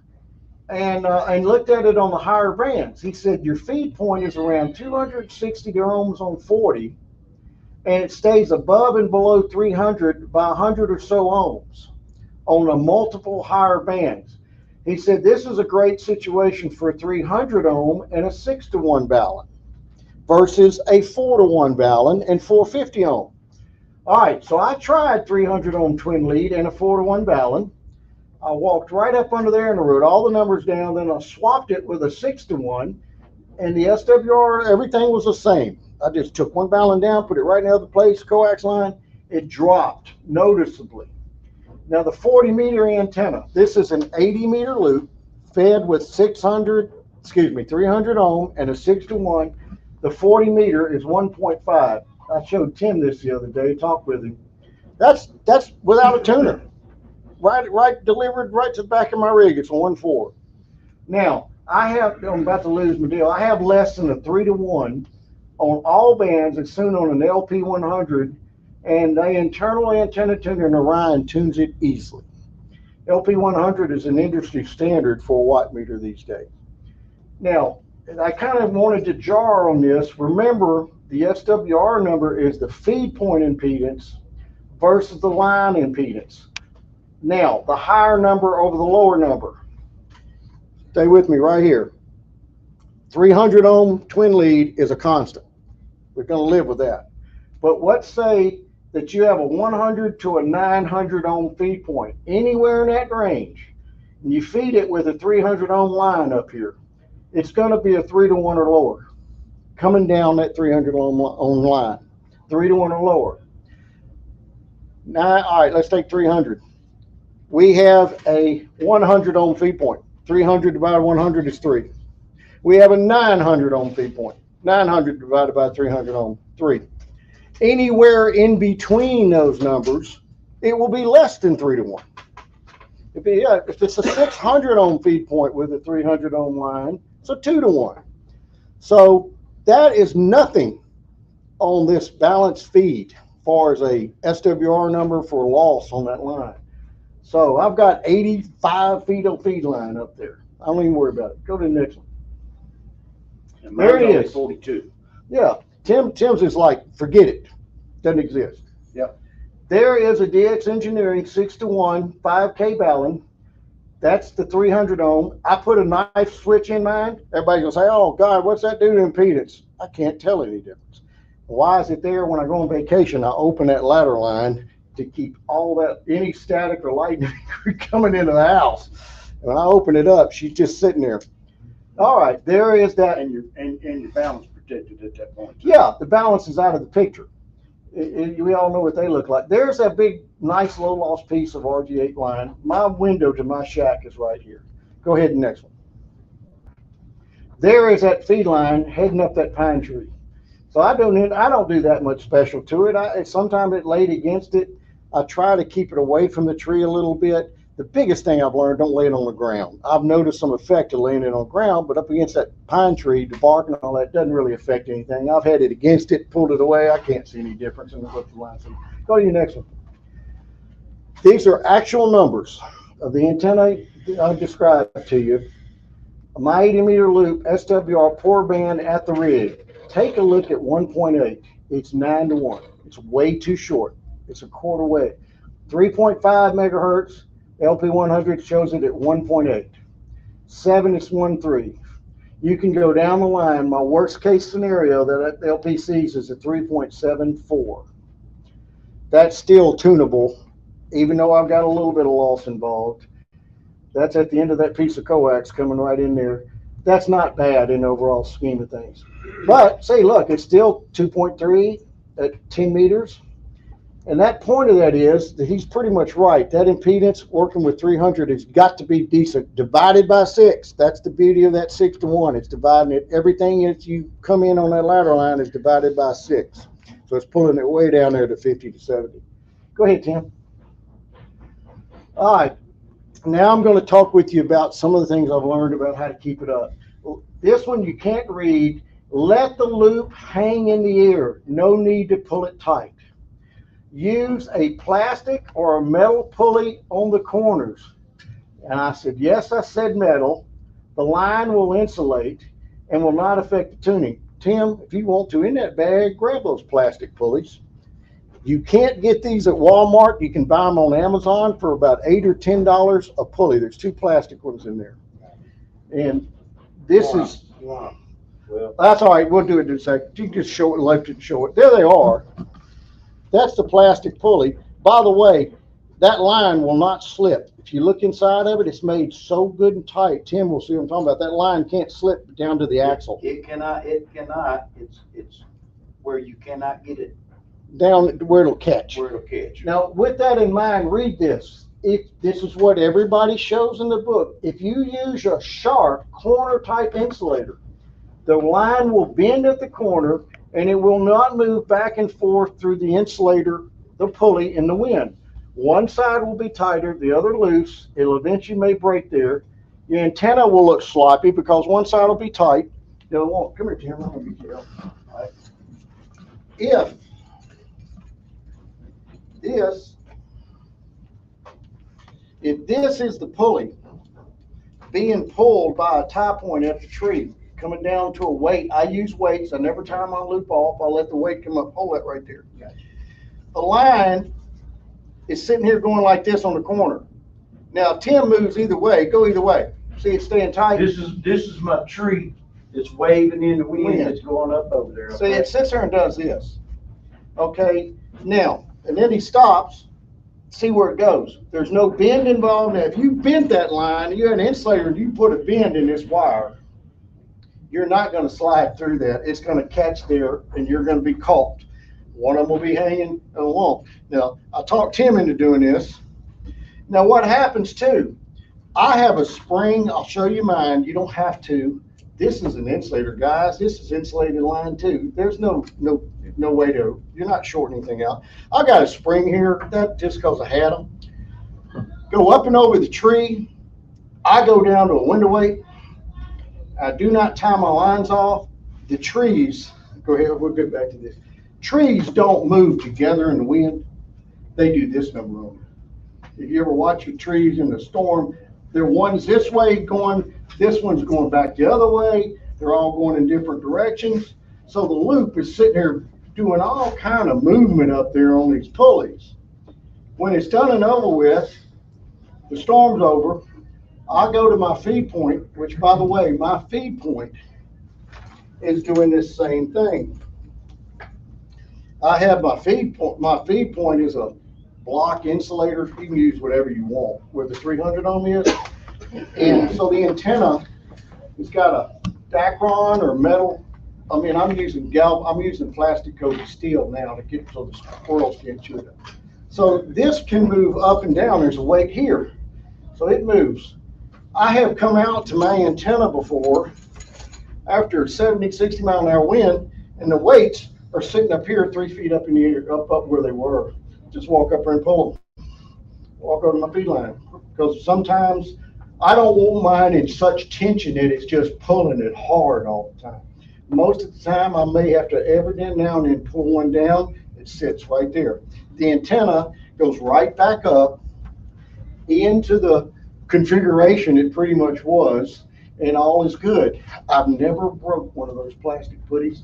S12: and looked at it on the higher bands. He said your feed point is around 260 ohms on 40, and it stays above and below 300 by 100 or so ohms on a multiple higher bands. He said this is a great situation for a 300 ohm and a 6-to-1 balun versus a 4-to-1 balun and 450 ohm. All right, so I tried 300 ohm twin lead and a 4-to-1 balun. I walked right up under there and I wrote all the numbers down. Then I swapped it with a 6-to-1, and the SWR, everything was the same. I just took one balun down, put it right in the other place, coax line. It dropped noticeably. Now the 40 meter antenna, this is an 80 meter loop fed with 300 ohm and a 6-to-1. The 40 meter is 1.5. I showed Tim this the other day, talked with him. That's without a tuner. Right delivered right to the back of my rig. It's a 1.4. Now, I'm about to lose my deal. I have less than a 3-to-1 on all bands. It's tuned on an LP100, and the internal antenna tuner in Orion tunes it easily. LP100 is an industry standard for a watt meter these days. Now, I kind of wanted to jar on this. Remember, the SWR number is the feed point impedance versus the line impedance. Now, the higher number over the lower number. Stay with me right here. 300 ohm twin lead is a constant. We're going to live with that. But let's say that you have a 100 to a 900 ohm feed point, anywhere in that range, and you feed it with a 300 ohm line up here. It's going to be a 3-to-1 or lower, coming down that 300 ohm line, 3-to-1 or lower. Now, all right, let's take 300. We have a 100 ohm feed point. 300 divided by 100 is 3. We have a 900 ohm feed point. 900 divided by 300 ohm, 3. Anywhere in between those numbers, it will be less than 3 to 1. If it's a 600 ohm feed point with a 300 ohm line, it's a 2 to 1. So that is nothing on this balanced feed as far as a SWR number for loss on that line. So I've got 85 feet of feed line up there. I don't even worry about it. Go to the next one.
S10: And
S12: There
S10: mine's
S12: it
S10: only
S12: is.
S10: 42.
S12: Yeah, Tim's is like, forget it. Doesn't exist.
S10: Yep.
S12: There is a DX Engineering 6 to 1, 5K Ballon. That's the 300 ohm. I put a knife switch in mine. Everybody's gonna say, oh God, what's that do to impedance? I can't tell any difference. Why is it there? When I go on vacation, I open that ladder line to keep all that, any static or lightning coming into the house. And when I open it up, she's just sitting there. All right, there is that.
S10: And your balance protected at that point.
S12: Yeah, the balance is out of the picture. We all know what they look like. There's that big, nice, low-loss piece of RG8 line. My window to my shack is right here. Go ahead, the next one. There is that feed line heading up that pine tree. So I don't do that much special to it. Sometimes it laid against it. I try to keep it away from the tree a little bit. The biggest thing I've learned, don't lay it on the ground. I've noticed some effect of laying it on the ground, but up against that pine tree, the bark and all that doesn't really affect anything. I've had it against it, pulled it away. I can't see any difference in what the line says. Go to your next one. These are actual numbers of the antenna I described to you. My 80 meter loop, SWR, pour band at the rig. Take a look at 1.8. It's 9 to 1. It's way too short. It's a quarter way. 3.5 megahertz. LP100 shows it at 1.8. 7 is 1.3. You can go down the line. My worst case scenario that LP sees is a 3.74. That's still tunable, even though I've got a little bit of loss involved. That's at the end of that piece of coax coming right in there. That's not bad in the overall scheme of things. But say, look, it's still 2.3 at 10 meters. And that point of that is that he's pretty much right. That impedance working with 300 has got to be decent. Divided by 6. That's the beauty of that 6 to 1. It's dividing it. Everything that you come in on that ladder line is divided by 6. So it's pulling it way down there to 50 to 70. Go ahead, Tim. All right. Now I'm going to talk with you about some of the things I've learned about how to keep it up. This one you can't read. Let the loop hang in the air. No need to pull it tight. Use a plastic or a metal pulley on the corners. And I said, yes, I said metal. The line will insulate and will not affect the tuning. Tim, if you want to, in that bag, grab those plastic pulleys. You can't get these at Walmart. You can buy them on Amazon for about $8 or $10 a pulley. There's 2 plastic ones in there. And this is,
S10: Well,
S12: that's all right. We'll do it in a second. You can just show it, lift it, and show it. There they are. That's the plastic pulley. By the way, that line will not slip. If you look inside of it, it's made so good and tight. Tim will see what I'm talking about. That line can't slip down to the axle.
S10: it cannot. It's where you cannot get it
S12: Down where it'll catch.
S10: where it'll catch.
S12: Now, with that in mind, read this. This is what everybody shows in the book. If you use a sharp corner type insulator, the line will bend at the corner and it will not move back and forth through the insulator, the pulley, in the wind. One side will be tighter, the other loose. It'll eventually may break there. Your antenna will look sloppy because one side will be tight. The other won't. Come here, Tim. I'm going to get you out. All right. If this is the pulley being pulled by a tie point at the tree, coming down to a weight, I use weights. I never tie my loop off. I let the weight come up, pull that right there.
S10: Gotcha.
S12: The line is sitting here going like this on the corner. Now, Tim moves either way. Go either way. See it staying tight?
S10: This is my tree. It's waving in the wind. It's going up over there.
S12: See, it sits there and does this. Okay, now, and then he stops. See where it goes. There's no bend involved. Now, if you bent that line, you're an insulator, and you put a bend in this wire, you're not going to slide through that. It's going to catch there, and you're going to be caught. One of them will be hanging along. Now, I talked Tim into doing this. Now what happens too, I have a spring, I'll show you mine, you don't have to. This is an insulator, guys. This is insulated line too. There's no way to, you're not shorting anything out. I got a spring here, that just because I had them. Go up and over the tree. I go down to a window weight. I do not tie my lines off. The trees, go ahead, we'll get back to this. Trees don't move together in the wind. They do this, number one. If you ever watch the trees in the storm, they're one's this way going, this one's going back the other way. They're all going in different directions. So the loop is sitting there doing all kind of movement up there on these pulleys. When it's done and over with, the storm's over, I go to my feed point, which by the way, my feed point is doing this same thing. I have my feed point is a block insulator. You can use whatever you want with the 300 on this. And so the antenna has got a Dacron or metal. I mean, I'm using plastic coated steel now to get so the squirrels can't chew it. So this can move up and down. There's a weight here. So it moves. I have come out to my antenna before after 70, 60 mile an hour wind, and the weights are sitting up here 3 feet up in the air, up where they were. Just walk up there and pull them. Walk over to my feed line. Because sometimes I don't want mine in such tension that it's just pulling it hard all the time. Most of the time I may have to every now and then pull one down. It sits right there. The antenna goes right back up into the configuration it pretty much was, and all is good. I've never broke one of those plastic pulleys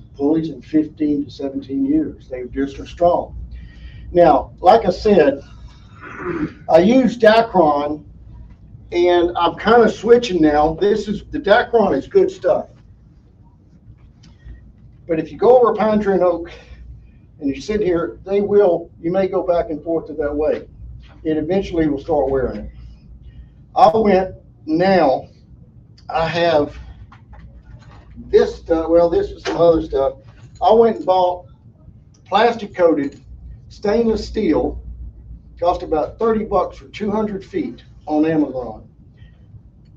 S12: in 15 to 17 years. They just are strong. Now, like I said, I use Dacron, and I'm kind of switching now. The Dacron is good stuff. But if you go over a pine tree and oak, and you sit here, you may go back and forth to that way. It eventually will start wearing it. I have this stuff, well, this is some other stuff. I went and bought plastic coated stainless steel, cost about 30 bucks for 200 feet on Amazon.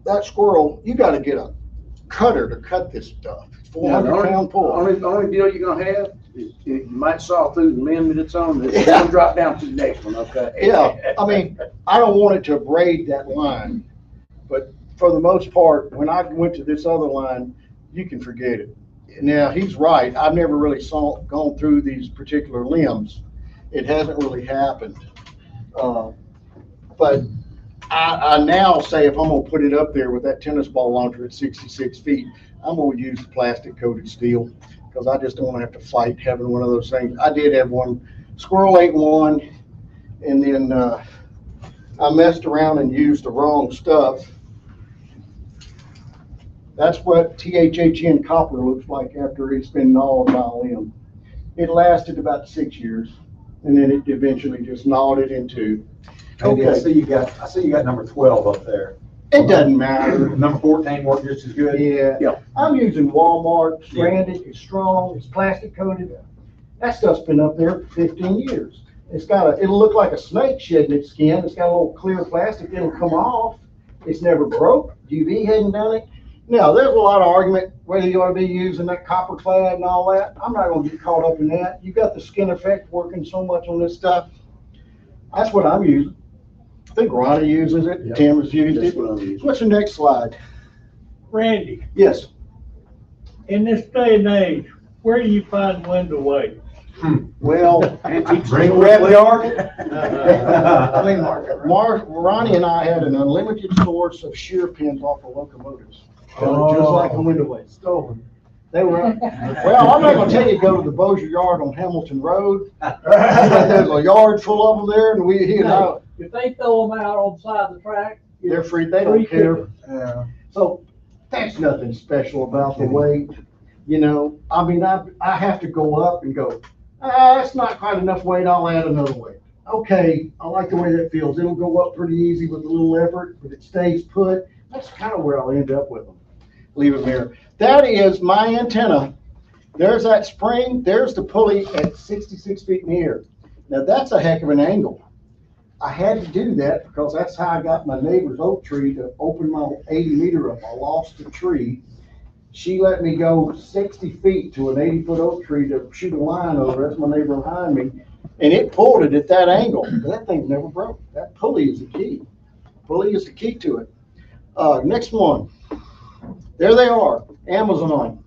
S12: That squirrel, you got to get a cutter to cut this stuff. 400-pound pull.
S2: The only deal you're gonna have is you might saw through the limb that it's on. It's gonna drop down to the next one, okay?
S12: Yeah, I mean, I don't want it to braid that line, but for the most part, when I went to this other line, you can forget it. Now, he's right. I've never really gone through these particular limbs. It hasn't really happened. But I now say if I'm gonna put it up there with that tennis ball launcher at 66 feet, I'm gonna use the plastic coated steel because I just don't want to have to fight having one of those things. I did have one, squirrel ate one, and then I messed around and used the wrong stuff. That's what THHN copper looks like after it's been gnawed by a limb. It lasted about 6 years, and then it eventually just gnawed it in two.
S13: Okay. I see you got number 12 up there.
S12: It doesn't matter.
S13: Number 14 worked just as good?
S12: Yeah. I'm using Walmart, branded, it's strong, it's plastic coated. That stuff's been up there 15 years. It'll look like a snake shedding its skin. It's got a little clear plastic, it'll come off. It's never broke. UV hadn't done it. Now, there's a lot of argument whether you ought to be using that copper clad and all that. I'm not gonna get caught up in that. You got the skin effect working so much on this stuff. That's what I'm using. I think Ronnie uses it, yep. Tim has used it. What's the next slide?
S1: Randy,
S12: Yes.
S1: in this day and age, where do you find window weight?
S12: Well,
S13: Bring Red Yard.
S12: I mean, Ronnie and I had an unlimited source of shear pins off of locomotives. Just like a window weight. Stolen. They were, well, I'm not gonna tell you go to the Bossier Yard on Hamilton Road. There's a yard full of them there, and
S1: if they throw them out on the side of the track,
S12: they're free, they don't care. So that's nothing special about the weight. You know, I mean, I have to go up and go, that's not quite enough weight, I'll add another weight. Okay, I like the way that feels. It'll go up pretty easy with a little effort. If it stays put, that's kind of where I'll end up with them. Leave them there. That is my antenna. There's that spring. There's the pulley at 66 feet in the air. Now that's a heck of an angle. I had to do that because that's how I got my neighbor's oak tree to open my 80 meter up. I lost the tree. She let me go 60 feet to an 80-foot oak tree to shoot a line over. That's my neighbor behind me. And it pulled it at that angle. That thing never broke. That pulley is the key. Pulley is the key to it. Next one. There they are, Amazon.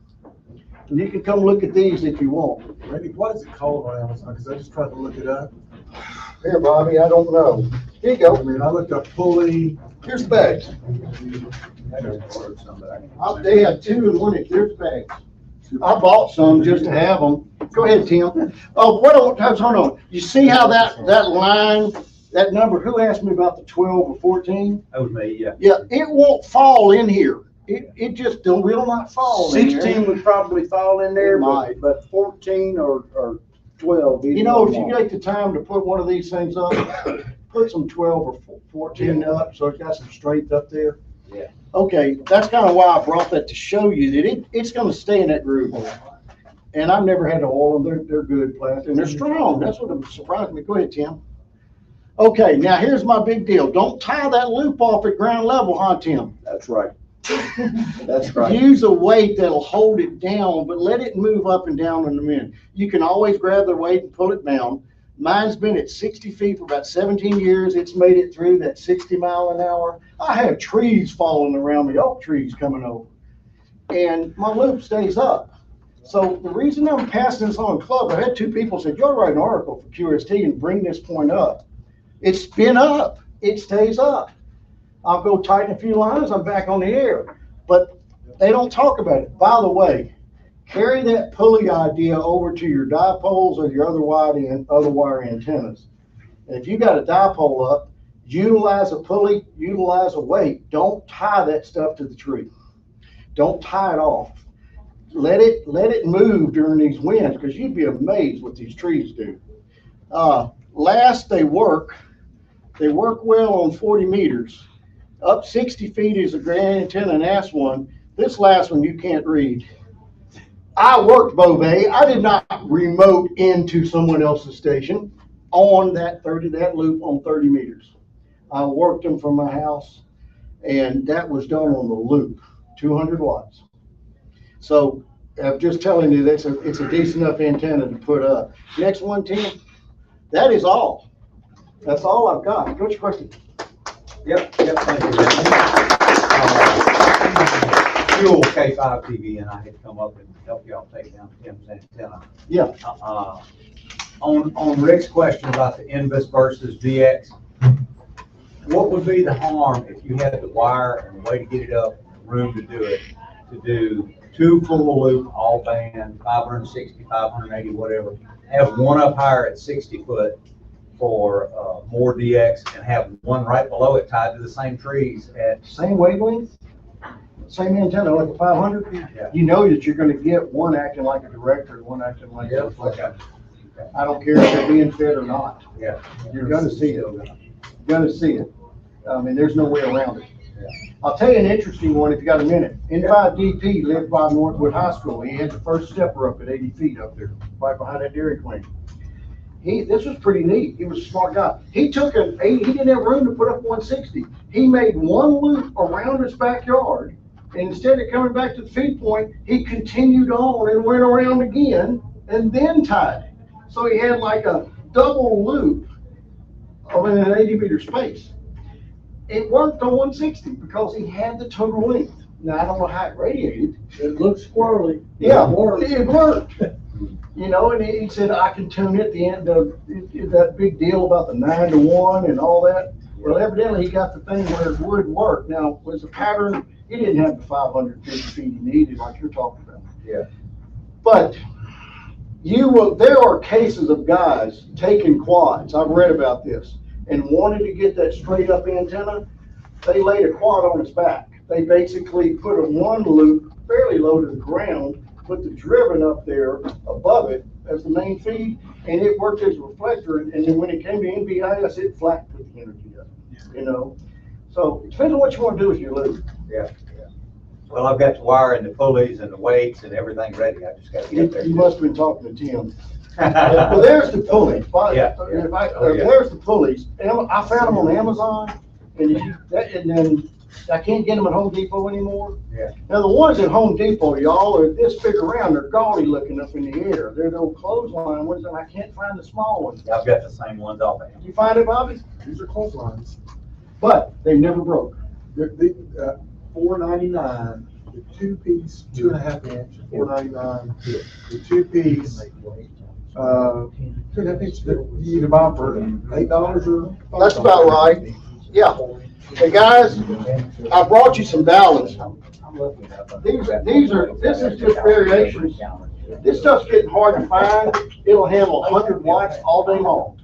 S12: And you can come look at these if you want.
S9: Randy, what is it called on Amazon? Because I just tried to look it up.
S12: Here, Bobby, I don't know. Here you go.
S9: I mean, I looked up pulley.
S12: Here's the bags. They have 2 and 1. Here's the bags. I bought some just to have them. Go ahead, Tim. Oh, hold on. You see how that line, that number, who asked me about the 12 or 14?
S13: That was me, yeah.
S12: Yeah, it won't fall in here. It just will not fall in there.
S10: 16 would probably fall in there,
S12: It might.
S10: but 14 or 12.
S12: You know, if you take the time to put one of these things up, put some 12 or 14 up, so it's got some strength up there.
S10: Yeah.
S12: Okay, that's kind of why I brought that to show you that it's gonna stay in that groove. And I've never had to oil them. They're good plastic and they're strong. That's what surprised me. Go ahead, Tim. Okay, now here's my big deal. Don't tie that loop off at ground level, huh, Tim?
S10: That's right. That's right.
S12: Use a weight that'll hold it down, but let it move up and down in a minute. You can always grab the weight and pull it down. Mine's been at 60 feet for about 17 years. It's made it through that 60 mile an hour. I have trees falling around me, oak trees coming over, and my loop stays up. So the reason I'm passing this on club, I had 2 people said, you'll write an article for QST and bring this point up. It's been up, it stays up. I'll go tighten a few lines, I'm back on the air. But they don't talk about it. By the way, carry that pulley idea over to your dipoles or your other wire antennas. And if you got a dipole up, utilize a pulley, utilize a weight. Don't tie that stuff to the tree. Don't tie it off. Let it move during these winds, because you'd be amazed what these trees do. Last, they work well on 40 meters. Up 60 feet is a grand antenna, and that's one. This last one you can't read. I worked Beauvais. I did not remote into someone else's station on that loop on 30 meters. I worked them from my house, and that was done on the loop, 200 watts. So I'm just telling you, it's a decent enough antenna to put up. Next one, Tim. That is all. That's all I've got. What's your question?
S13: Yep, thank you. Fuel K5 TV, and I had to come up and help y'all take down Tim's antenna.
S12: Yeah.
S13: On Rick's question about the NVIS versus DX, what would be the harm if you had the wire and the way to get it up, room to do it, to do 2 full loop, all band, 560, 580, whatever, have one up higher at 60 foot for more DX, and have one right below it tied to the same trees at
S12: same wavelength, same antenna, like a 500.
S13: Yeah.
S12: You know that you're going to get one acting like a director and one acting like a reflector. I don't care if they're being fed or not.
S13: Yeah.
S12: You're going to see it. You're going to see it. I mean, there's no way around it. Yeah. I'll tell you an interesting one if you got a minute. N5DP lived by Northwood High School. He had the first stepper up at 80 feet up there, right behind that Dairy Queen. This was pretty neat. He was a smart guy. He didn't have room to put up 160. He made one loop around his backyard, and instead of coming back to the feed point, he continued on and went around again and then tied it. So he had like a double loop in an 80 meter space. It worked on 160 because he had the total length. Now, I don't know how it radiated.
S1: It looked squirrely.
S12: Yeah, it worked. You know, and he said, I can tune it, the end of that big deal about the 9-to-1 and all that. Well, evidently he got the thing where it would work. Now, was the pattern, he didn't have the 550 feet he needed like you're talking about.
S13: Yeah.
S12: But there are cases of guys taking quads, I've read about this, and wanted to get that straight up antenna. They laid a quad on its back. They basically put a one loop fairly low to the ground, put the driven up there above it as the main feed, and it worked as a reflector. And then when it came to NBIS, it flat put the energy up, you know. So it depends on what you want to do with your loop.
S13: Yeah. Well, I've got the wire and the pulleys and the weights and everything ready. I just got to get there.
S12: You must have been talking to Tim. Well, there's the pulleys.
S13: Yeah.
S12: There's the pulleys. I found them on Amazon, and then I can't get them at Home Depot anymore.
S13: Yeah.
S12: Now, the ones at Home Depot, y'all, are this big around. They're gaudy looking up in the air. They're the old clothesline ones, and I can't find the small ones.
S13: I've got the same ones off of.
S12: Did you find it, Bobby?
S9: These are clotheslines.
S12: But they've never broke.
S9: They're, $4.99, the 2-piece, 2.5 inch, $4.99. The 2-piece, 2.5 inch, you can buy them for $8 or.
S12: That's about right. Yeah. Hey, guys, I brought you some balance. This is just variations. This stuff's getting hard to find. It'll handle 100 watts all day long.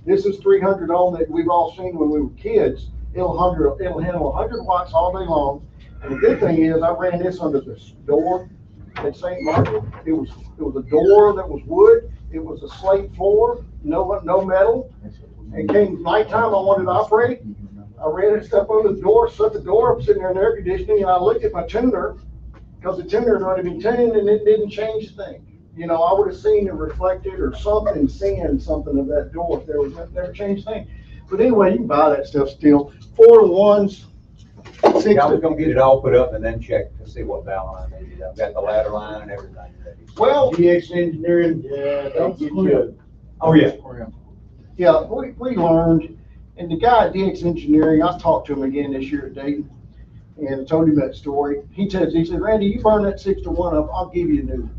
S12: This is 300 ohm that we've all seen when we were kids. It'll handle 100 watts all day long. And the good thing is I ran this under this door at St. Martin. It was a door that was wood. It was a slate floor, no metal. And came nighttime, I wanted to operate. I ran it stuff under the door, shut the door, I'm sitting there in air conditioning, and I looked at my tuner, because the tuner had already been tuned and it didn't change a thing. You know, I would have seen it reflected or something, seeing something of that door if there was never changed a thing. But anyway, you can buy that stuff still. 4-to-1s, 6
S13: I was gonna get it all put up and then check to see what valve line they did. I've got the ladder line and everything ready.
S12: Well,
S3: DX Engineering, yeah, they get you.
S13: Oh, yeah.
S12: yeah, we learned, and the guy at DX Engineering, I talked to him again this year at Dayton, and I told him that story. He said, Randy, you burn that 6-to-1 up, I'll give you a new one.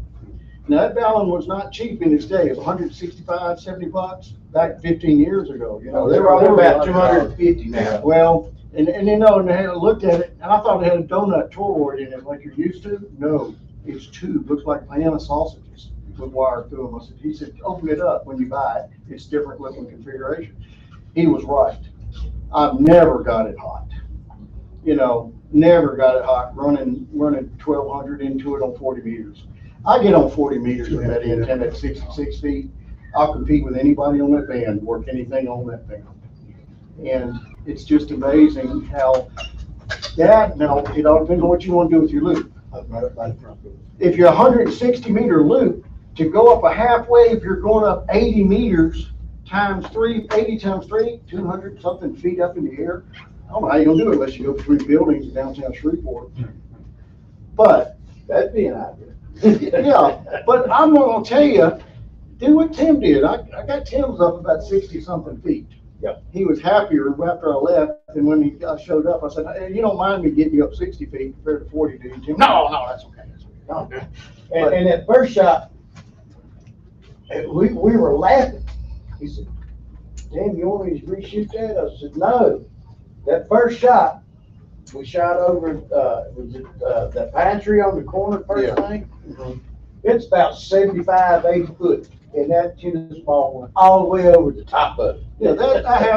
S12: Now, that Ballon was not cheap in its day, of $165, $70 back 15 years ago. You know,
S3: They're about 250 now.
S12: Well, and you know, and I looked at it, and I thought it had a donut toroid in it like you're used to. No, it's tube, looks like banana sausages with wire through them. He said, open it up when you buy it. It's different looking configuration. He was right. I've never got it hot. You know, never got it hot running 1200 into it on 40 meters. I get on 40 meters with that antenna at 66 feet. I'll compete with anybody on that band, work anything on that band. And it's just amazing how that, now, it all depends on what you want to do with your loop. If you're 160 meter loop, to go up a halfway, if you're going up 80 meters times 3, 80 times 3, 200 something feet up in the air. I don't know how you're gonna do it unless you go between buildings in downtown Shreveport. But
S3: That'd be an idea.
S12: yeah, but I'm gonna tell you, do what Tim did. I got Tim's up about 60 something feet.
S3: Yep.
S12: He was happier after I left, and when he showed up, I said, hey, you don't mind me getting you up 60 feet compared to 40, do you, Tim? No, that's okay.
S3: No. And that first shot, we were laughing. He said, Tim, you want me to reshoot that? I said, no. That first shot, we shot over, was it, the pine tree on the corner first thing?
S12: Mhm.
S3: It's about 75, 80 foot, and that tennis ball went all the way over the top of it.
S12: Yeah,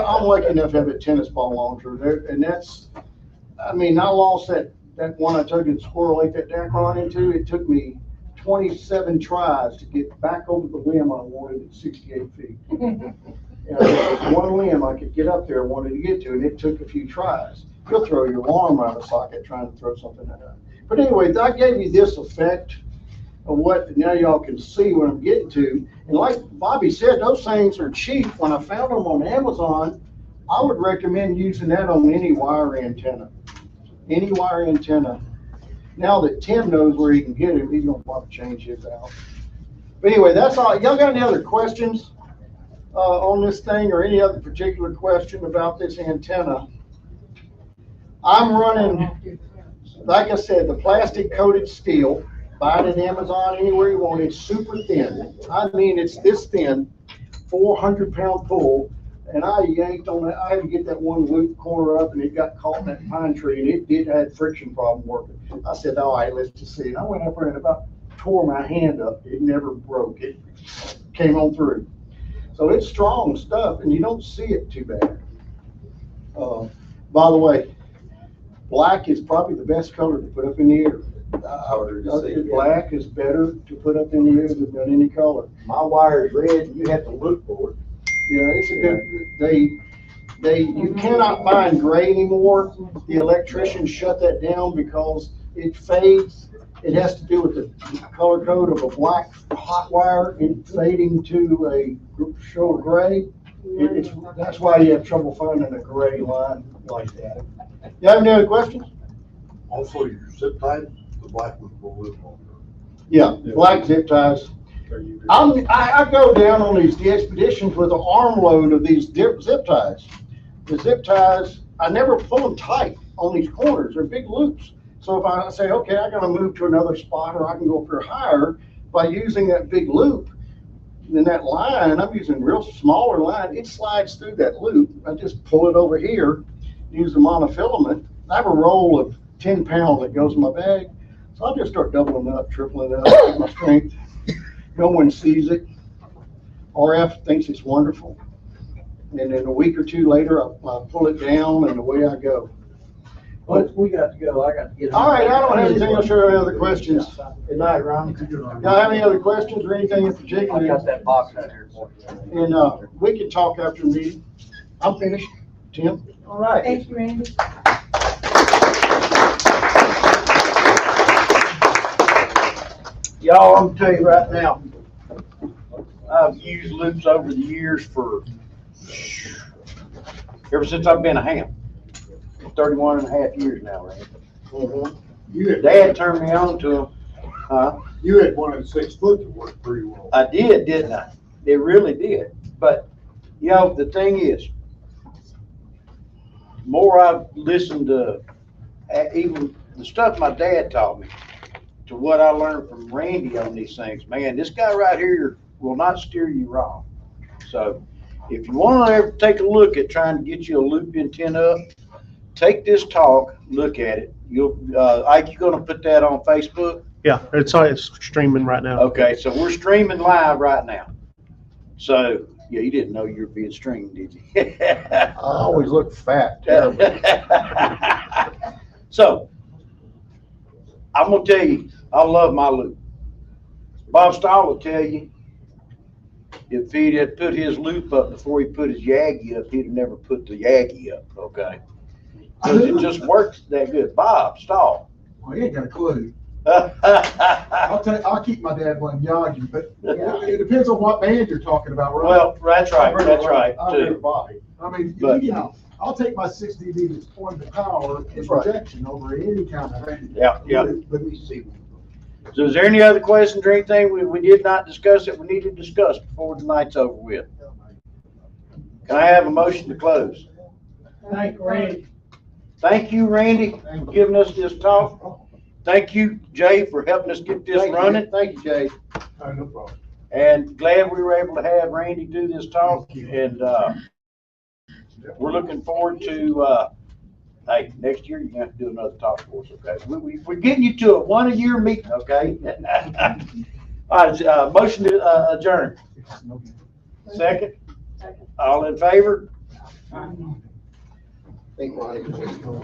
S12: I'm lucky enough to have a tennis ball launcher there, and that's, I mean, I lost that one I told you the squirrel ate that Dacron into. It took me 27 tries to get back over the limb I wanted at 68 feet. And there was one limb I could get up there I wanted to get to, and it took a few tries. You'll throw your arm out of the socket trying to throw something out. But anyway, I gave you this effect of what now y'all can see what I'm getting to. And like Bobby said, those things are cheap. When I found them on Amazon, I would recommend using that on any wire antenna. Any wire antenna. Now that Tim knows where he can get it, he's gonna probably change his out. But anyway, that's all. Y'all got any other questions on this thing, or any other particular question about this antenna? I'm running, like I said, the plastic coated steel. Buy it at Amazon anywhere you want. It's super thin. I mean, it's this thin, 400-pound pull. And I yanked on that. I had to get that one loop corner up, and it got caught in that pine tree, and it had friction problem working. I said, all right, let's just see. And I went up there and about tore my hand up. It never broke. It came on through. So it's strong stuff, and you don't see it too bad. By the way, black is probably the best color to put up in the air. Black is better to put up in the air than any color.
S3: My wire is red, and you have to look for it.
S12: Yeah, it's a good, you cannot find gray anymore. The electricians shut that down because it fades It has to do with the color code of a black hot wire and fading to a show gray. That's why you have trouble finding a gray line like that. You have any other questions?
S7: Also, your zip ties, the black ones will live longer.
S12: Yeah, black zip ties. I go down on these expeditions with an armload of these zip ties. The zip ties, I never pull them tight on these corners. They're big loops. So if I say, okay, I gotta move to another spot or I can go up here higher by using that big loop, then that line, I'm using real smaller line, it slides through that loop. I just pull it over here, use the monofilament. I have a roll of 10 pounds that goes in my bag. So I'll just start doubling up, tripling up, get my strength. No one sees it. RF thinks it's wonderful. And then a week or two later, I pull it down and away I go.
S3: But we got to go. I got to get.
S12: All right, I don't have anything else or any other questions.
S3: Good night, Ron.
S12: Y'all have any other questions or anything in particular?
S3: I got that box out here for you.
S12: And we can talk after the meeting. I'm finished. Tim?
S11: All right. Thank you, Randy.
S10: Y'all, I'm gonna tell you right now, I've used loops over the years ever since I've been a ham. 31 and a half years now, right? Dad turned me on to them.
S7: You had one of the 6 foot that worked pretty well.
S10: I did, didn't I? It really did. But, you know, the thing is, the more I've listened to even the stuff my dad taught me, to what I learned from Randy on these things, man, this guy right here will not steer you wrong. So if you want to ever take a look at trying to get you a loop antenna up, take this talk, look at it. You'll, Ike, you gonna put that on Facebook?
S4: Yeah, it's streaming right now.
S10: Okay, so we're streaming live right now. So, yeah, you didn't know you were being streamed, did you?
S12: I always look fat, terribly.
S10: So, I'm gonna tell you, I love my loop. Bob Stahl will tell you, if he had put his loop up before he put his Yagi up, he'd have never put the Yagi up, okay? Because it just works that good. Bob Stahl.
S9: Well, he ain't got a clue. I'll keep my dad one Yagi, but it depends on what band you're talking about, right?
S10: Well, that's right, too.
S9: Bobby. I mean,
S10: But,
S9: I'll take my 6 dB that's point of power and projection over any kind of radio.
S10: Yeah.
S9: But we see.
S10: So is there any other questions or anything we did not discuss that we need to discuss before tonight's over with? Can I have a motion to close?
S3: Thank you, Randy.
S10: Thank you, Randy, for giving us this talk. Thank you, Jay, for helping us get this running.
S12: Thank you, Jay.
S9: No problem.
S10: And glad we were able to have Randy do this talk. And we're looking forward to, hey, next year you're gonna have to do another talk for us, okay? We're getting you to a one-a-year meeting, okay? All right, motion to adjourn. Second? All in favor?
S12: Thank you.